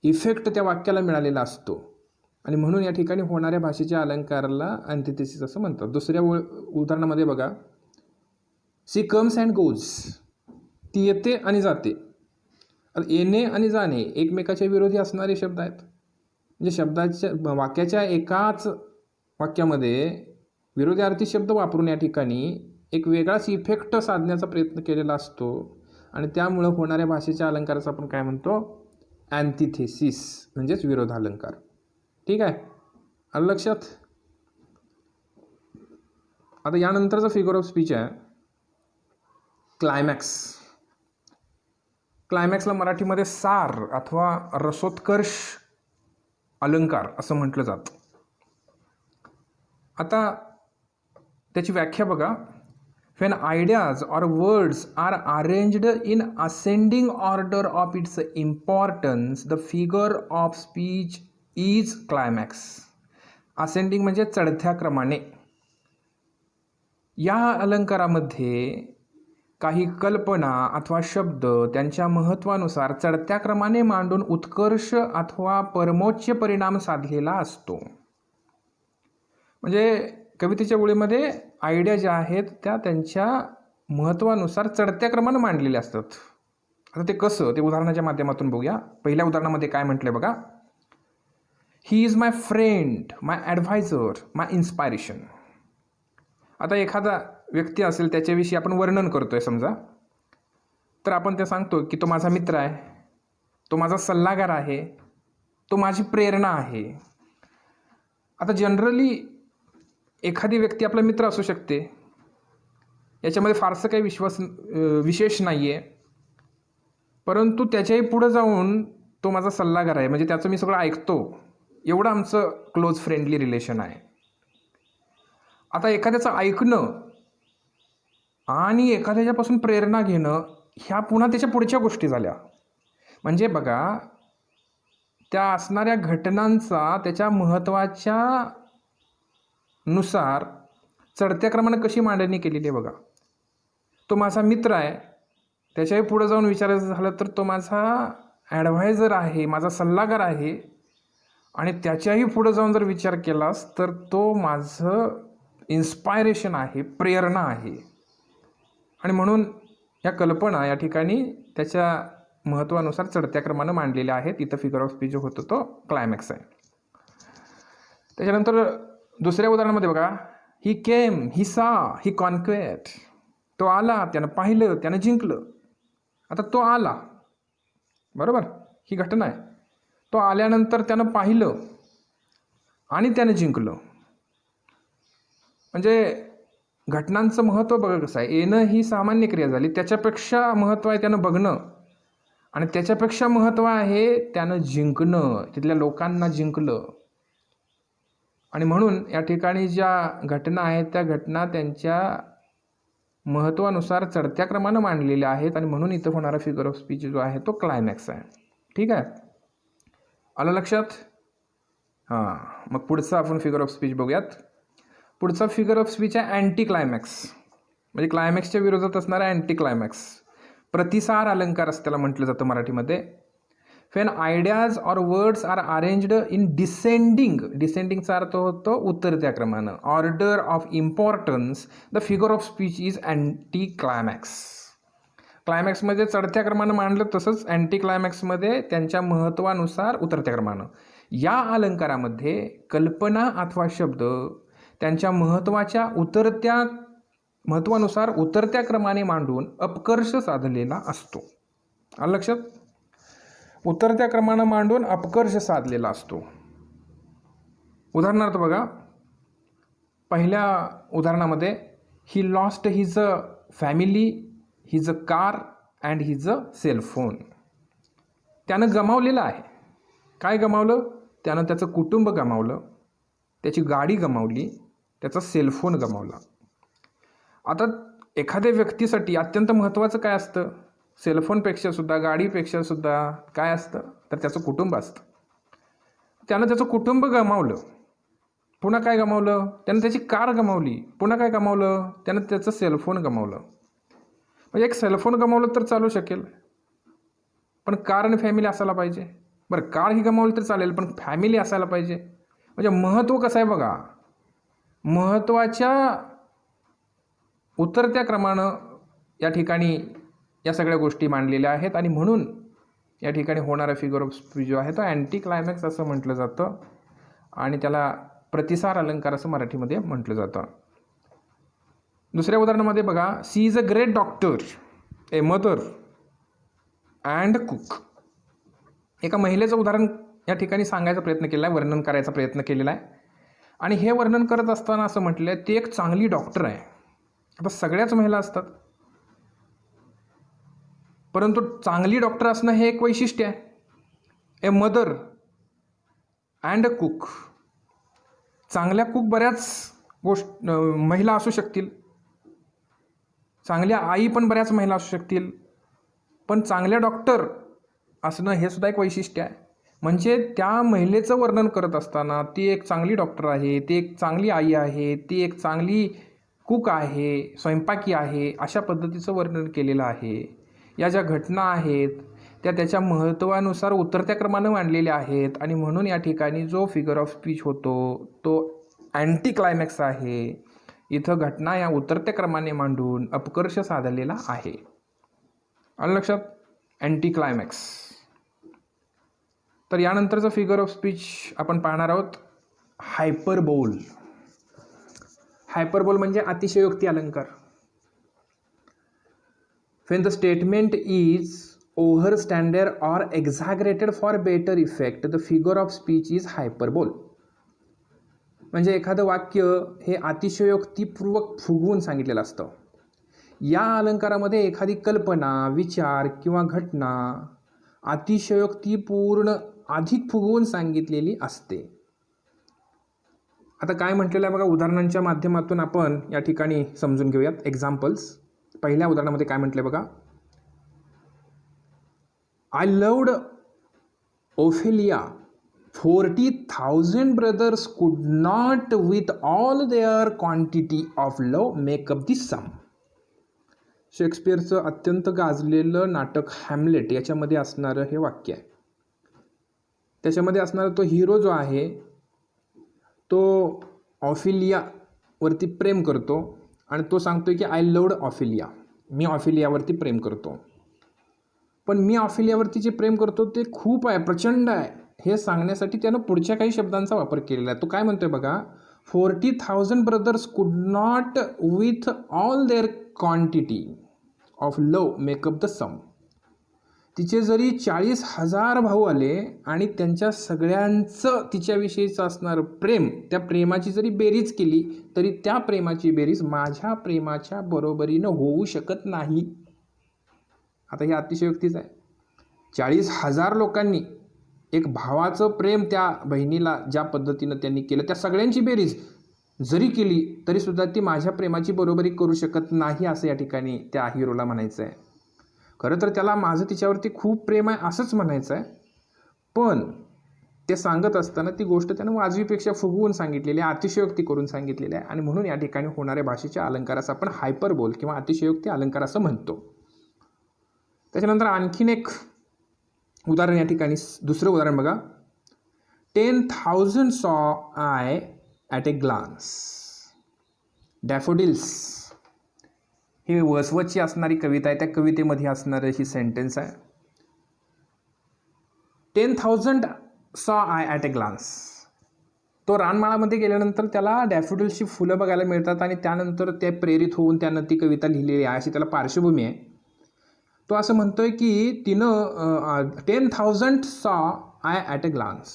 इफेक्ट त्या वाक्याला मिळालेला असतो. आणि म्हणून या ठिकाणी होणाऱ्या भाषेच्या अलंकाराला अँथिथेसिस असं म्हणतात. दुसऱ्या उदाहरणामध्ये बघा, सी कम्स अँड गोज. ती येते आणि जाते. येणे आणि जाणे एकमेकाच्या विरोधी असणारे शब्द आहेत. म्हणजे वाक्याच्या एकाच वाक्यामध्ये विरोधी अर्थी शब्द वापरून या ठिकाणी एक वेगळाच इफेक्ट साधण्याचा प्रयत्न केलेला असतो. आणि त्यामुळं होणाऱ्या भाषेच्या अलंकाराचं आपण काय म्हणतो, अँथिथेसिस म्हणजेच विरोधालंकार. ठीक आहे, आलं लक्षात. आता यानंतरचा फिगर ऑफ स्पीच आहे क्लायमॅक्स. क्लायमॅक्सला मराठीमध्ये सार अथवा रसोत्कर्ष अलंकार असं म्हटलं जातं. आता त्याची व्याख्या बघा, when ideas or words are arranged in ascending order of its importance, the figure of speech is climax. Ascending म्हणजे चढत्या क्रमाने. या अलंकारामध्ये काही कल्पना अथवा शब्द त्यांच्या महत्त्वानुसार चढत्या क्रमाने मांडून उत्कर्ष अथवा परमोच्च परिणाम साधलेला असतो. म्हणजे कवितेच्या ओळीमध्ये आयडिया ज्या आहेत त्या त्यांच्या महत्त्वानुसार चढत्या क्रमाने मांडलेल्या असतात. आता ते कसं, ते उदाहरणाच्या माध्यमातून बघूया. पहिल्या उदाहरणामध्ये काय म्हटलंय बघा, he is my friend, my adviser, my inspiration. आता एखादा व्यक्ती असेल त्याच्याविषयी आपण वर्णन करतोय समजा, तर आपण ते सांगतो की तो माझा मित्र आहे, तो माझा सल्लागार आहे, तो माझी प्रेरणा आहे. आता जनरली एखादी व्यक्ती आपला मित्र असू शकते, याच्यामध्ये फारसं काही विशेष नाही आहे. परंतु त्याच्याही पुढं जाऊन तो माझा सल्लागार आहे, म्हणजे त्याचं मी सगळं ऐकतो, एवढं आमचं क्लोज फ्रेंडली रिलेशन आहे. आता एखाद्याचं ऐकणं आणि एखाद्याच्यापासून प्रेरणा घेणं ह्या पुन्हा त्याच्या पुढच्या गोष्टी झाल्या. म्हणजे बघा, त्या असणाऱ्या घटनांचा त्याच्या महत्त्वाच्या नुसार चढत्या क्रमाने कशी मांडणी केलेली आहे बघा. तो माझा मित्र आहे, त्याच्याही पुढं जाऊन विचारायचं झालं तर तो माझा ॲडवायझर आहे, माझा सल्लागार आहे. आणि त्याच्याही पुढं जाऊन जर विचार केलास तर तो माझं इन्स्पायरेशन आहे, प्रेरणा आहे. आणि म्हणून या कल्पना या ठिकाणी त्याच्या महत्त्वानुसार चढत्या क्रमानं मांडलेले आहेत. इथं फिगर ऑफ स्पीच जो होतो तो क्लायमॅक्स आहे. त्याच्यानंतर दुसऱ्या उदाहरणामध्ये बघा, ही केम, ही सा, ही कॉन्क्वेट. तो आला, त्यानं पाहिलं, त्यानं जिंकलं. आता तो आला, बरोबर, ही घटना आहे. तो आल्यानंतर त्यानं पाहिलं आणि त्यानं जिंकलं. म्हणजे घटनांचं महत्त्व बघा कसं आहे. येणं ही सामान्य क्रिया झाली, त्याच्यापेक्षा महत्त्व आहे त्यानं बघणं, आणि त्याच्यापेक्षा महत्त्व आहे त्यानं जिंकणं, तिथल्या लोकांना जिंकलं. आणि म्हणून या ठिकाणी ज्या घटना आहेत त्या घटना त्यांच्या महत्त्वानुसार चढत्या क्रमानं मांडलेल्या आहेत, आणि म्हणून इथं होणारा फिगर ऑफ स्पीच जो आहे तो क्लायमॅक्स आहे. ठीक आहे, आलं लक्षात? हां, मग पुढचा आपण फिगर ऑफ स्पीच बघूयात. पुढचा फिगर ऑफ स्पीच आहे अँटी क्लायमॅक्स, म्हणजे क्लायमॅक्सच्या विरोधात असणारा अँटी क्लायमॅक्स. प्रतिसार अलंकार असं त्याला म्हटलं जातं मराठीमध्ये. When ideas or words are arranged in डिसेंडिंगचा अर्थ होतो उतरत्या क्रमानं, order of importance, the figure of speech is anticlimax. क्लायमॅक्समध्ये चढत्या क्रमानं मांडलं, तसंच अँटी क्लायमॅक्समध्ये त्यांच्या महत्त्वानुसार उतरत्या क्रमानं. या अलंकारामध्ये कल्पना अथवा शब्द त्यांच्या महत्त्वानुसार उतरत्या क्रमाने मांडून अपकर्ष साधलेला असतो. आलं लक्षात? उतरत्या क्रमानं मांडून अपकर्ष साधलेला असतो. उदाहरणार्थ बघा, पहिल्या उदाहरणामध्ये he lost his a family, his a car and his a cellphone. त्यानं गमावलेलं आहे. काय गमावलं? त्यानं त्याचं कुटुंब गमावलं, त्याची गाडी गमावली, त्याचा सेलफोन गमावला. आता एखाद्या व्यक्तीसाठी अत्यंत महत्त्वाचं काय असतं? सेलफोनपेक्षासुद्धा, गाडीपेक्षासुद्धा काय असतं? तर त्याचं कुटुंब असतं. त्यानं त्याचं कुटुंब गमावलं, पुन्हा काय गमावलं? त्यानं त्याची कार गमावली, पुन्हा काय गमावलं? त्यानं त्याचं सेलफोन गमावलं. म्हणजे एक सेलफोन गमावलं तर चालू शकेल, पण कार आणि फॅमिली असायला पाहिजे. बरं, कार ही गमावली तर चालेल, पण फॅमिली असायला पाहिजे. म्हणजे महत्त्व कसं आहे बघा, महत्त्वाच्या उतरत्या क्रमानं या ठिकाणी या सगळ्या गोष्टी मांडलेल्या आहेत, आणि म्हणून या ठिकाणी होणारा फिगर ऑफ स्पीच जो आहे तो अँटी क्लायमॅक्स असं म्हटलं जातं, आणि त्याला प्रतिसार अलंकार असं मराठीमध्ये म्हटलं जातं. दुसऱ्या उदाहरणामध्ये बघा, she is a great doctor, a mother and cook. एका महिलेचं उदाहरण या ठिकाणी सांगायचा प्रयत्न केला आहे, वर्णन करायचा प्रयत्न केलेला आहे. आणि हे वर्णन करत असताना असं म्हटलं आहे, ती एक चांगली डॉक्टर आहे. आता सगळ्याच महिला असतात, परंतु चांगली डॉक्टर असणं हे एक वैशिष्ट्य आहे. ए मदर अँड कुक, चांगल्या कुक बऱ्याच महिला असू शकतील, चांगल्या आई पण बऱ्याच महिला असू शकतील, पण चांगल्या डॉक्टर असणं हे सुद्धा एक वैशिष्ट्य आहे. म्हणजे त्या महिलेचं वर्णन करत असताना ती एक चांगली डॉक्टर आहे, ती एक चांगली आई आहे, ती एक चांगली कुक आहे, स्वयंपाकी आहे, अशा पद्धतीचं वर्णन केलेलं आहे. या ज्या घटना आहेत त्या त्याच्या महत्त्वानुसार उतरत्या क्रमानं मांडलेल्या आहेत, आणि म्हणून या ठिकाणी जो फिगर ऑफ स्पीच होतो तो अँटी क्लायमॅक्स आहे. इथं घटना या उतरत्या क्रमाने मांडून अपकर्ष साधलेला आहे. आलं लक्षात? Anti climax. तर यानंतरचं फिगर ऑफ स्पीच आपण पाहणार आहोत हायपरबोल. हायपरबोल म्हणजे अतिशयोक्ती अलंकार. When the statement is overstated or exaggerated for better effect, the figure of speech is hyperbole. म्हणजे एखादं वाक्य हे अतिशयोक्तीपूर्वक फुगवून सांगितलेलं असतं. या अलंकारामध्ये एखादी कल्पना, विचार किंवा घटना अतिशयोक्तीपूर्ण अधिक फुगवून सांगितलेली असते. आता काय म्हटलेलं आहे बघा, उदाहरणांच्या माध्यमातून आपण या ठिकाणी समजून घेऊयात. एक्झाम्पल्स. पहिल्या उदाहरणामध्ये काय म्हटलं बघा, I loved Ophelia, 40,000 brothers could not with all their quantity of love make up the sum. शेक्सपियरचं अत्यंत गाजलेलं नाटक हॅमलेट याच्यामध्ये असणारं हे वाक्य आहे. त्याच्यामध्ये असणारा तो हिरो जो आहे तो ऑफिलियावरती प्रेम करतो, आणि तो सांगतोय की आय लव्ड ऑफिलिया, मी ऑफिलियावरती प्रेम करतो. पण मी ऑफिलियावरती जे प्रेम करतो ते खूप आहे, प्रचंड आहे, हे सांगण्यासाठी त्यानं पुढच्या काही शब्दांचा वापर केलेला आहे. तो काय म्हणतोय बघा, 40,000 brothers could not with all their quantity of love make up the sum. तिचे जरी 40,000 भाऊ आले आणि त्यांच्या सगळ्यांचं तिच्याविषयीचं असणारं प्रेम, त्या प्रेमाची जरी बेरीज केली तरी त्या प्रेमाची बेरीज माझ्या प्रेमाच्या बरोबरीनं होऊ शकत नाही. आता ही अतिशयोक्तीच आहे. 40,000 लोकांनी एक भावाचं प्रेम त्या बहिणीला ज्या पद्धतीनं त्यांनी केलं, त्या सगळ्यांची बेरीज जरी केली तरीसुद्धा ती माझ्या प्रेमाची बरोबरी करू शकत नाही, असं या ठिकाणी त्या हिरोला म्हणायचं आहे. खरं तर त्याला माझं तिच्यावरती खूप प्रेम आहे असंच म्हणायचं आहे, पण ते सांगत असताना ती गोष्ट त्यानं वाजवीपेक्षा फुगवून सांगितलेली आहे, अतिशयोक्ती करून सांगितलेली आहे. आणि म्हणून या ठिकाणी होणाऱ्या भाषेच्या अलंकारास आपण हायपरबोल किंवा अतिशयोक्ती अलंकार असं म्हणतो. त्याच्यानंतर आणखीन एक उदाहरण या ठिकाणी, दुसरं उदाहरण बघा. 10,000 saw I at a glance daffodils. ही वसवची असणारी कविता आहे, त्या कवितेमध्ये असणारं ही सेंटेन्स आहे. 10,000 saw I at a glance. तो रानमाळामध्ये गेल्यानंतर त्याला डॅफोडिल्सची फुलं बघायला मिळतात आणि त्यानंतर ते प्रेरित होऊन त्यानं ती कविता लिहिलेली आहे, अशी त्याला पार्श्वभूमी आहे. तो असं म्हणतोय की तिनं 10,000 saw I at a glance.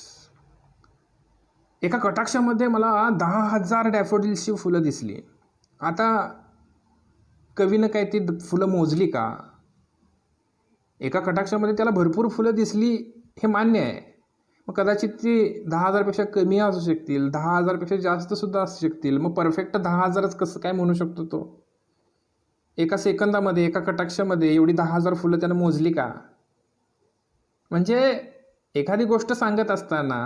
एका कटाक्षामध्ये मला 10,000 डॅफोडिल्सची फुलं दिसली. आता कवीनं काय ती फुलं मोजली का? एका कटाक्षामध्ये त्याला भरपूर फुलं दिसली हे मान्य आहे. मग कदाचित ती 10,000पेक्षा कमी असू शकतील, 10,000पेक्षा जास्तसुद्धा असू शकतील. मग परफेक्ट 10,000च कसं काय म्हणू शकतो तो? एका सेकंदामध्ये, एका कटाक्षामध्ये एवढी 10,000 फुलं त्यानं मोजली का? म्हणजे एखादी गोष्ट सांगत असताना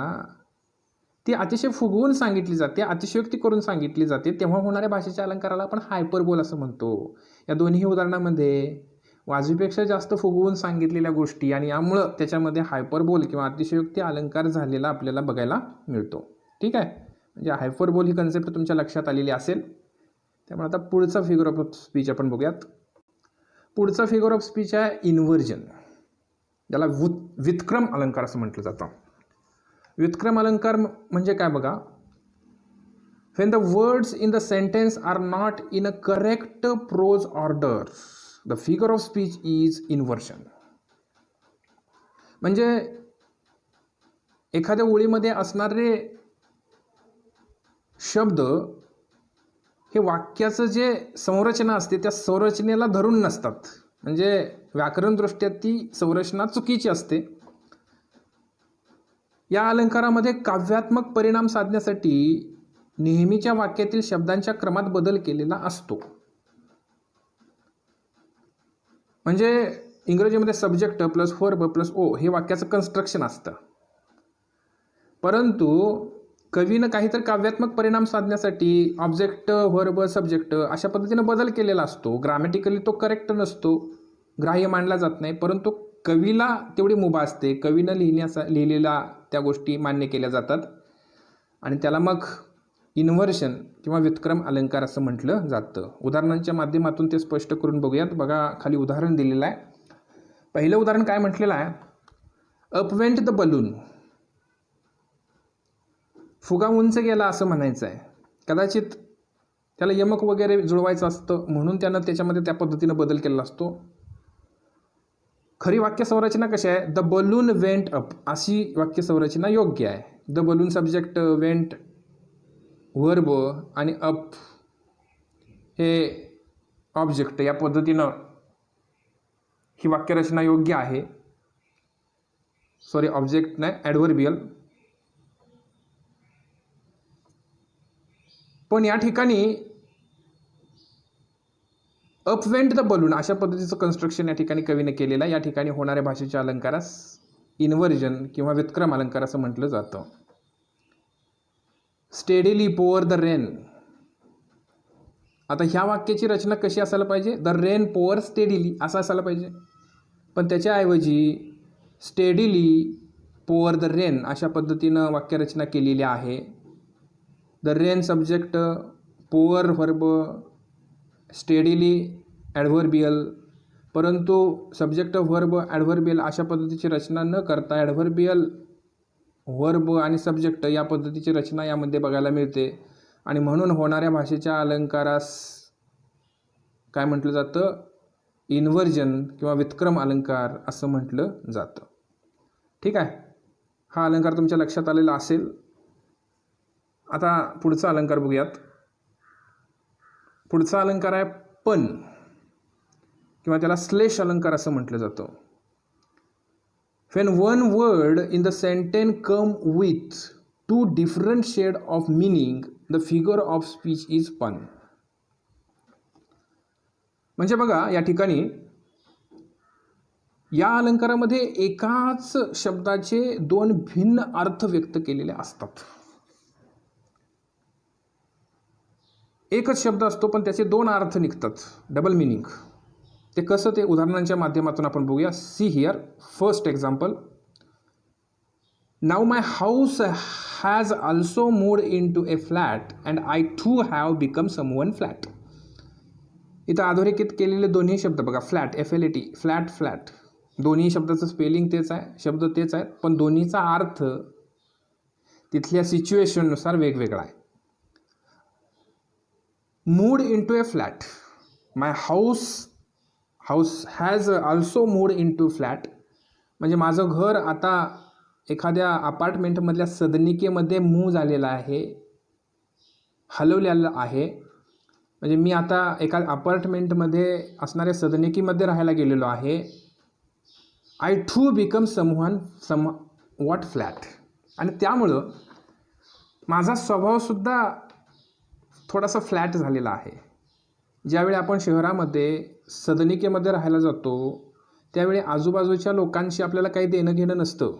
ती अतिशय फुगवून सांगितली जाते, अतिशयोक्ती करून सांगितली जाते, तेव्हा होणाऱ्या भाषेच्या अलंकाराला आपण हायपरबोल असं म्हणतो. या दोन्ही उदाहरणामध्ये वाजवीपेक्षा जास्त फुगवून सांगितलेल्या गोष्टी आणि यामुळं त्याच्यामध्ये हायपरबोल किंवा अतिशयोक्ती अलंकार झालेला आपल्याला बघायला मिळतो. ठीक आहे, म्हणजे हायपरबोल ही कन्सेप्ट तुमच्या लक्षात आलेली असेल. त्यामुळे आता पुढचा फिगर ऑफ स्पीच आपण बघूयात. पुढचा फिगर ऑफ स्पीच आहे इन्व्हर्जन, ज्याला व्युत्क्रम अलंकार असं म्हटलं जातं. व्युत्क्रम अलंकार म्हणजे काय बघा, when the words in the sentence are not in a correct prose order, the figure of speech is inversion. म्हणजे एखाद्या ओळीमध्ये असणारे शब्द हे वाक्याचं जे संरचना असते त्या संरचनेला धरून नसतात. म्हणजे व्याकरणदृष्ट्या ती संरचना चुकीची असते. या अलंकारामध्ये काव्यात्मक परिणाम साधण्यासाठी नेहमीच्या वाक्यातील शब्दांच्या क्रमात बदल केलेला असतो. म्हणजे इंग्रजीमध्ये subject plus verb plus O हे वाक्याचं कन्स्ट्रक्शन असतं. परंतु कवीनं काहीतरी काव्यात्मक परिणाम साधण्यासाठी ऑब्जेक्ट, वर्ब, सब्जेक्ट अशा पद्धतीनं बदल केलेला असतो. ग्रामॅटिकली तो करेक्ट नसतो, ग्राह्य मानला जात नाही, परंतु कवीला तेवढी मुभा असते. कवीनं लिहिलेल्या त्या गोष्टी मान्य केल्या जातात आणि त्याला मग इन्व्हर्शन किंवा व्युत्क्रम अलंकार असं म्हटलं जातं. उदाहरणांच्या माध्यमातून ते स्पष्ट करून बघूयात. बघा, खाली उदाहरण दिलेलं आहे. पहिलं उदाहरण काय म्हटलेलं आहे, अप वेंट द बलून. फुगा उंच गेला असं म्हणायचं आहे. कदाचित त्याला यमक वगैरे जुळवायचं असतं म्हणून त्यानं त्याच्यामध्ये त्या पद्धतीनं बदल केलेला असतो. खरी वाक्य संरचना कशी आहे, द बलून वेंट अप अशी वाक्य संरचना योग्य आहे. The balloon subject, went verb आणि अप हे ऑब्जेक्ट, या पद्धतीनं ही वाक्यरचना योग्य आहे. सॉरी, ऑब्जेक्ट नाही, ॲडव्हर्बियल. पण या ठिकाणी अप वेंट द बलून अशा पद्धतीचं कन्स्ट्रक्शन या ठिकाणी कवीने केलेलं आहे. या ठिकाणी होणाऱ्या भाषेच्या अलंकारास इन्व्हर्जन किंवा व्युत्क्रम अलंकार असं म्हटलं जातं. Steadily pour the rain. आता ह्या वाक्याची रचना कशी असायला पाहिजे, द रेन पोअर स्टेडीली असं असायला पाहिजे. पण त्याच्याऐवजी स्टेडीली पोअर द रेन अशा पद्धतीनं वाक्यरचना केलेली आहे. The rain subject, pour verb, steadily adverbial, परंतु सब्जेक्ट वर्ब ॲडव्हर्बियल अशा पद्धतीची रचना न करता ॲडव्हर्बियल वर्ब आणि सब्जेक्ट या पद्धतीची रचना यामध्ये बघायला मिळते. आणि म्हणून होणाऱ्या भाषेच्या अलंकारास काय म्हटलं जातं, इन्व्हर्जन किंवा व्युत्क्रम अलंकार असं म्हटलं जातं. ठीक आहे, हा अलंकार तुमच्या लक्षात आलेला असेल. आता पुढचा अलंकार बघूयात. पुढचा अलंकार आहे पण, किंवा त्याला श्लेष अलंकार असं म्हटलं जातं. When one word in the sentence come with two different shade of meaning, the figure of speech is pun. म्हणजे बघा या ठिकाणी या अलंकारामध्ये एकाच शब्दाचे दोन भिन्न अर्थ व्यक्त केलेले असतात. एकच शब्द असतो पण त्याचे दोन अर्थ निघतात, डबल मिनिंग. ते कसं ते उदाहरणांच्या माध्यमातून आपण बघूया. See here first example. Now my house has also moved into a flat and I too have become someone flat. इथं अधोरेखित केलेले दोन्ही शब्द बघा, फ्लॅट FLAT, फ्लॅट फ्लॅट, दोन्ही शब्दाचं स्पेलिंग तेच आहे, शब्द तेच आहेत, पण दोन्हीचा अर्थ तिथल्या सिच्युएशननुसार वेगवेगळा आहे. Moved into a flat, my house has also moved into flat म्हणजे माझं घर आता एखाद्या अपार्टमेंटमधल्या सदनिकेमध्ये मूव्ह झालेलं आहे, हलवलेलं आहे. म्हणजे मी आता एका अपार्टमेंटमध्ये असणाऱ्या सदनिकेमध्ये राहायला गेलेलो आहे. I too become somewhat flat. आणि त्यामुळं माझा स्वभावसुद्धा थोडासा फ्लॅट झालेला आहे. ज्यावेळी आपण शहरामध्ये सदनिकेमध्ये राहायला जातो त्यावेळी आजूबाजूच्या लोकांशी आपल्याला काही देणं घेणं नसतं.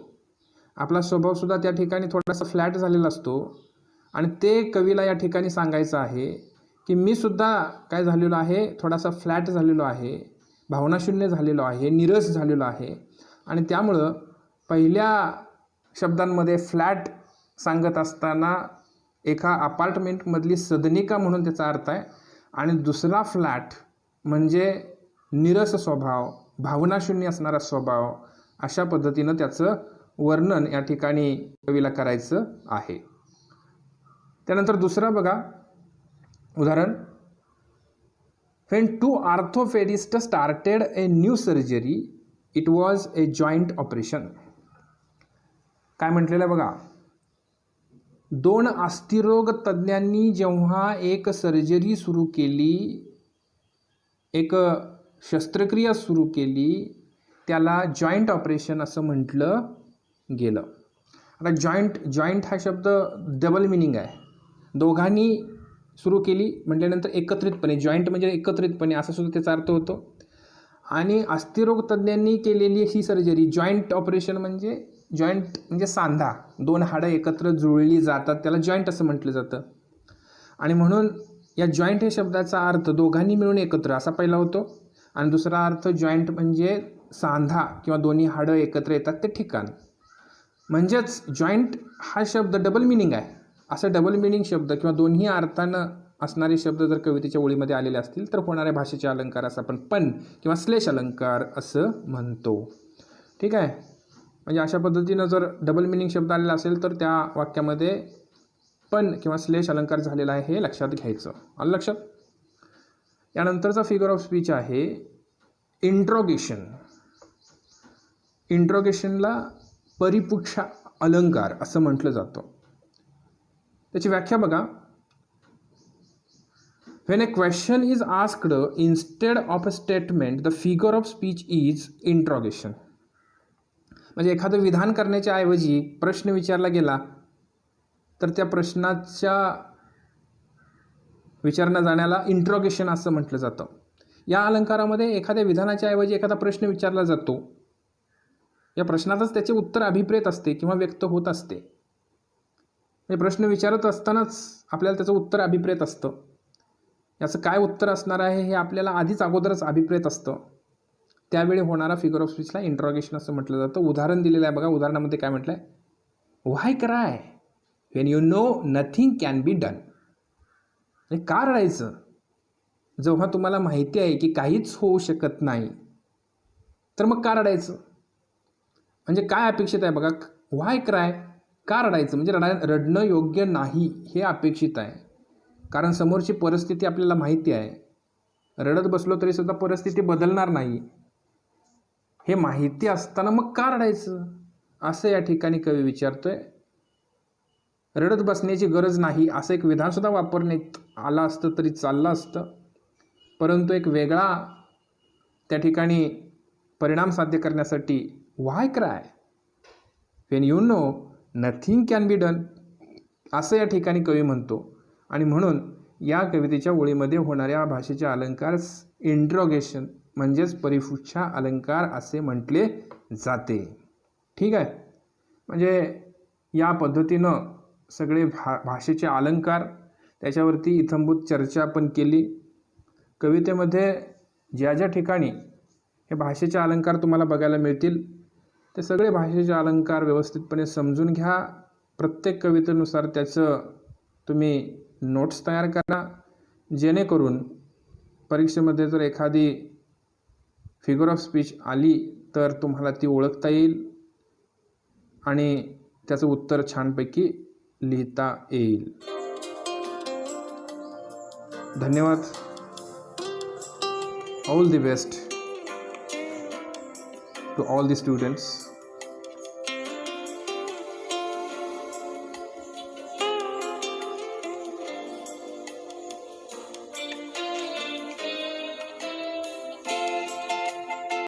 आपला स्वभावसुद्धा त्या ठिकाणी थोडासा फ्लॅट झालेला असतो. आणि ते कवीला या ठिकाणी सांगायचं आहे की मी सुद्धा काय झालेलो आहे, थोडासा फ्लॅट झालेलो आहे, भावनाशून्य झालेलो आहे, निरस झालेलो आहे. आणि त्यामुळं पहिल्या शब्दांमध्ये फ्लॅट सांगत असताना एका अपार्टमेंटमधली सदनिका म्हणून त्याचा अर्थ आहे. आणि दुसरा फ्लॅट म्हणजे निरस स्वभाव, भावनाशून्य असणारा स्वभाव, अशा पद्धतीनं त्याचं वर्णन या ठिकाणी कवीला करायचं आहे. त्यानंतर दुसरा बघा उदाहरण. When two orthopedists started a new surgery, it was a joint operation. काय म्हटलेलं बघा, दोन अस्थिरोग तज्ज्ञांनी जेव्हा एक सर्जरी सुरू केली, एक शस्त्रक्रिया सुरू केली, त्याला जॉईंट ऑपरेशन असं म्हटलं गेलं. आता जॉईंट हा शब्द डबल मिनिंग आहे. दोघांनी सुरू केली म्हटल्यानंतर एकत्रितपणे, जॉईंट म्हणजे एकत्रितपणे असा सुद्धा त्याचा अर्थ होतो. आणि अस्थिरोग तज्ज्ञांनी केलेली ही सर्जरी, जॉईंट ऑपरेशन म्हणजे जॉईंट म्हणजे सांधा, दोन हाडं एकत्र जुळली जातात, त्याला जॉईंट असं म्हटलं जातं. आणि म्हणून या जॉईंट हे शब्दाचा अर्थ दोघांनी मिळून एकत्र असा पहिला होतो. आणि दुसरा अर्थ जॉईंट म्हणजे सांधा किंवा दोन्ही हाडं एकत्र येतात ते ठिकाण. म्हणजेच जॉईंट हा शब्द डबल मिनिंग आहे. असं डबल मिनिंग शब्द किंवा दोन्ही अर्थानं असणारे शब्द जर कवितेच्या ओळीमध्ये आलेले असतील तर होणाऱ्या भाषेच्या अलंकारास आपण पण किंवा श्लेष अलंकार असं म्हणतो. ठीक आहे, म्हणजे अशा पद्धतीनं जर डबल मिनिंग शब्द आलेला असेल तर त्या वाक्यामध्ये पण किंवा श्लेष अलंकार झालेला आहे हे लक्षात घ्यायचं. आलं लक्षात. यानंतरचा फिगर ऑफ स्पीच आहे इंट्रोगेशन. इंट्रोगेशनला परिपुच्छ अलंकार असं म्हटलं जातं. त्याची व्याख्या बघा. When a question is asked instead of a statement, the figure of speech is interrogation. म्हणजे एखादं विधान करण्याच्या ऐवजी प्रश्न विचारला गेला तर त्या प्रश्नाच्या विचारणा जाण्याला इंट्रोगेशन असं म्हटलं जातं. या अलंकारामध्ये एखाद्या विधानाच्या ऐवजी एखादा प्रश्न विचारला जातो. या प्रश्नातच त्याचे उत्तर अभिप्रेत असते किंवा व्यक्त होत असते. हे प्रश्न विचारत असतानाच आपल्याला त्याचं उत्तर अभिप्रेत असतं. याचं काय उत्तर असणार आहे हे आपल्याला आधीच अगोदरच अभिप्रेत असतं. त्यावेळी होणारा फिगर ऑफ स्पीचला इंट्रोगेशन असं म्हटलं जातं. उदाहरण दिलेलं आहे बघा. उदाहरणामध्ये काय म्हटलं आहे, why cry when you know nothing can be done. का रडायचं जेव्हा तुम्हाला माहिती आहे की काहीच होऊ शकत नाही. तर मग का रडायचं? म्हणजे काय अपेक्षित आहे बघा, व्हाय क्राय, का रडायचं? म्हणजे रडणं योग्य नाही हे अपेक्षित आहे. कारण समोरची परिस्थिती आपल्याला माहिती आहे. रडत बसलो तरी सुद्धा परिस्थिती बदलणार नाही हे माहिती असताना मग का रडायचं, असं या ठिकाणी कवी विचारतोय. रडत बसण्याची गरज नाही असं एक विधानसुद्धा वापरण्यात आलं असतं तरी चाललं असतं, परंतु एक वेगळा त्या ठिकाणी परिणाम साध्य करण्यासाठी why cry when you know nothing can be done असं या ठिकाणी कवी म्हणतो. आणि म्हणून या कवितेच्या ओळीमध्ये होणाऱ्या भाषेचे अलंकार इंट्रोगेशन म्हणजेच परिपुष्छा अलंकार असे म्हटले जाते. ठीक आहे. म्हणजे या पद्धतीनं सगळे भाषेचे अलंकार त्याच्यावरती इत्थंभूत चर्चा आपण केली. कवितेमध्ये ज्या ज्या ठिकाणी हे भाषेचे अलंकार तुम्हाला बघायला मिळतील ते सगळे भाषेचे अलंकार व्यवस्थितपणे समजून घ्या. प्रत्येक कवितेनुसार त्याचं तुम्ही नोट्स तयार करा, जेणेकरून परीक्षेमध्ये जर एखादी फिगर ऑफ स्पीच आली तर तुम्हाला ती ओळखता येईल आणि त्याचं उत्तर छानपैकी लिहिता येईल. धन्यवाद. All the best to all the students.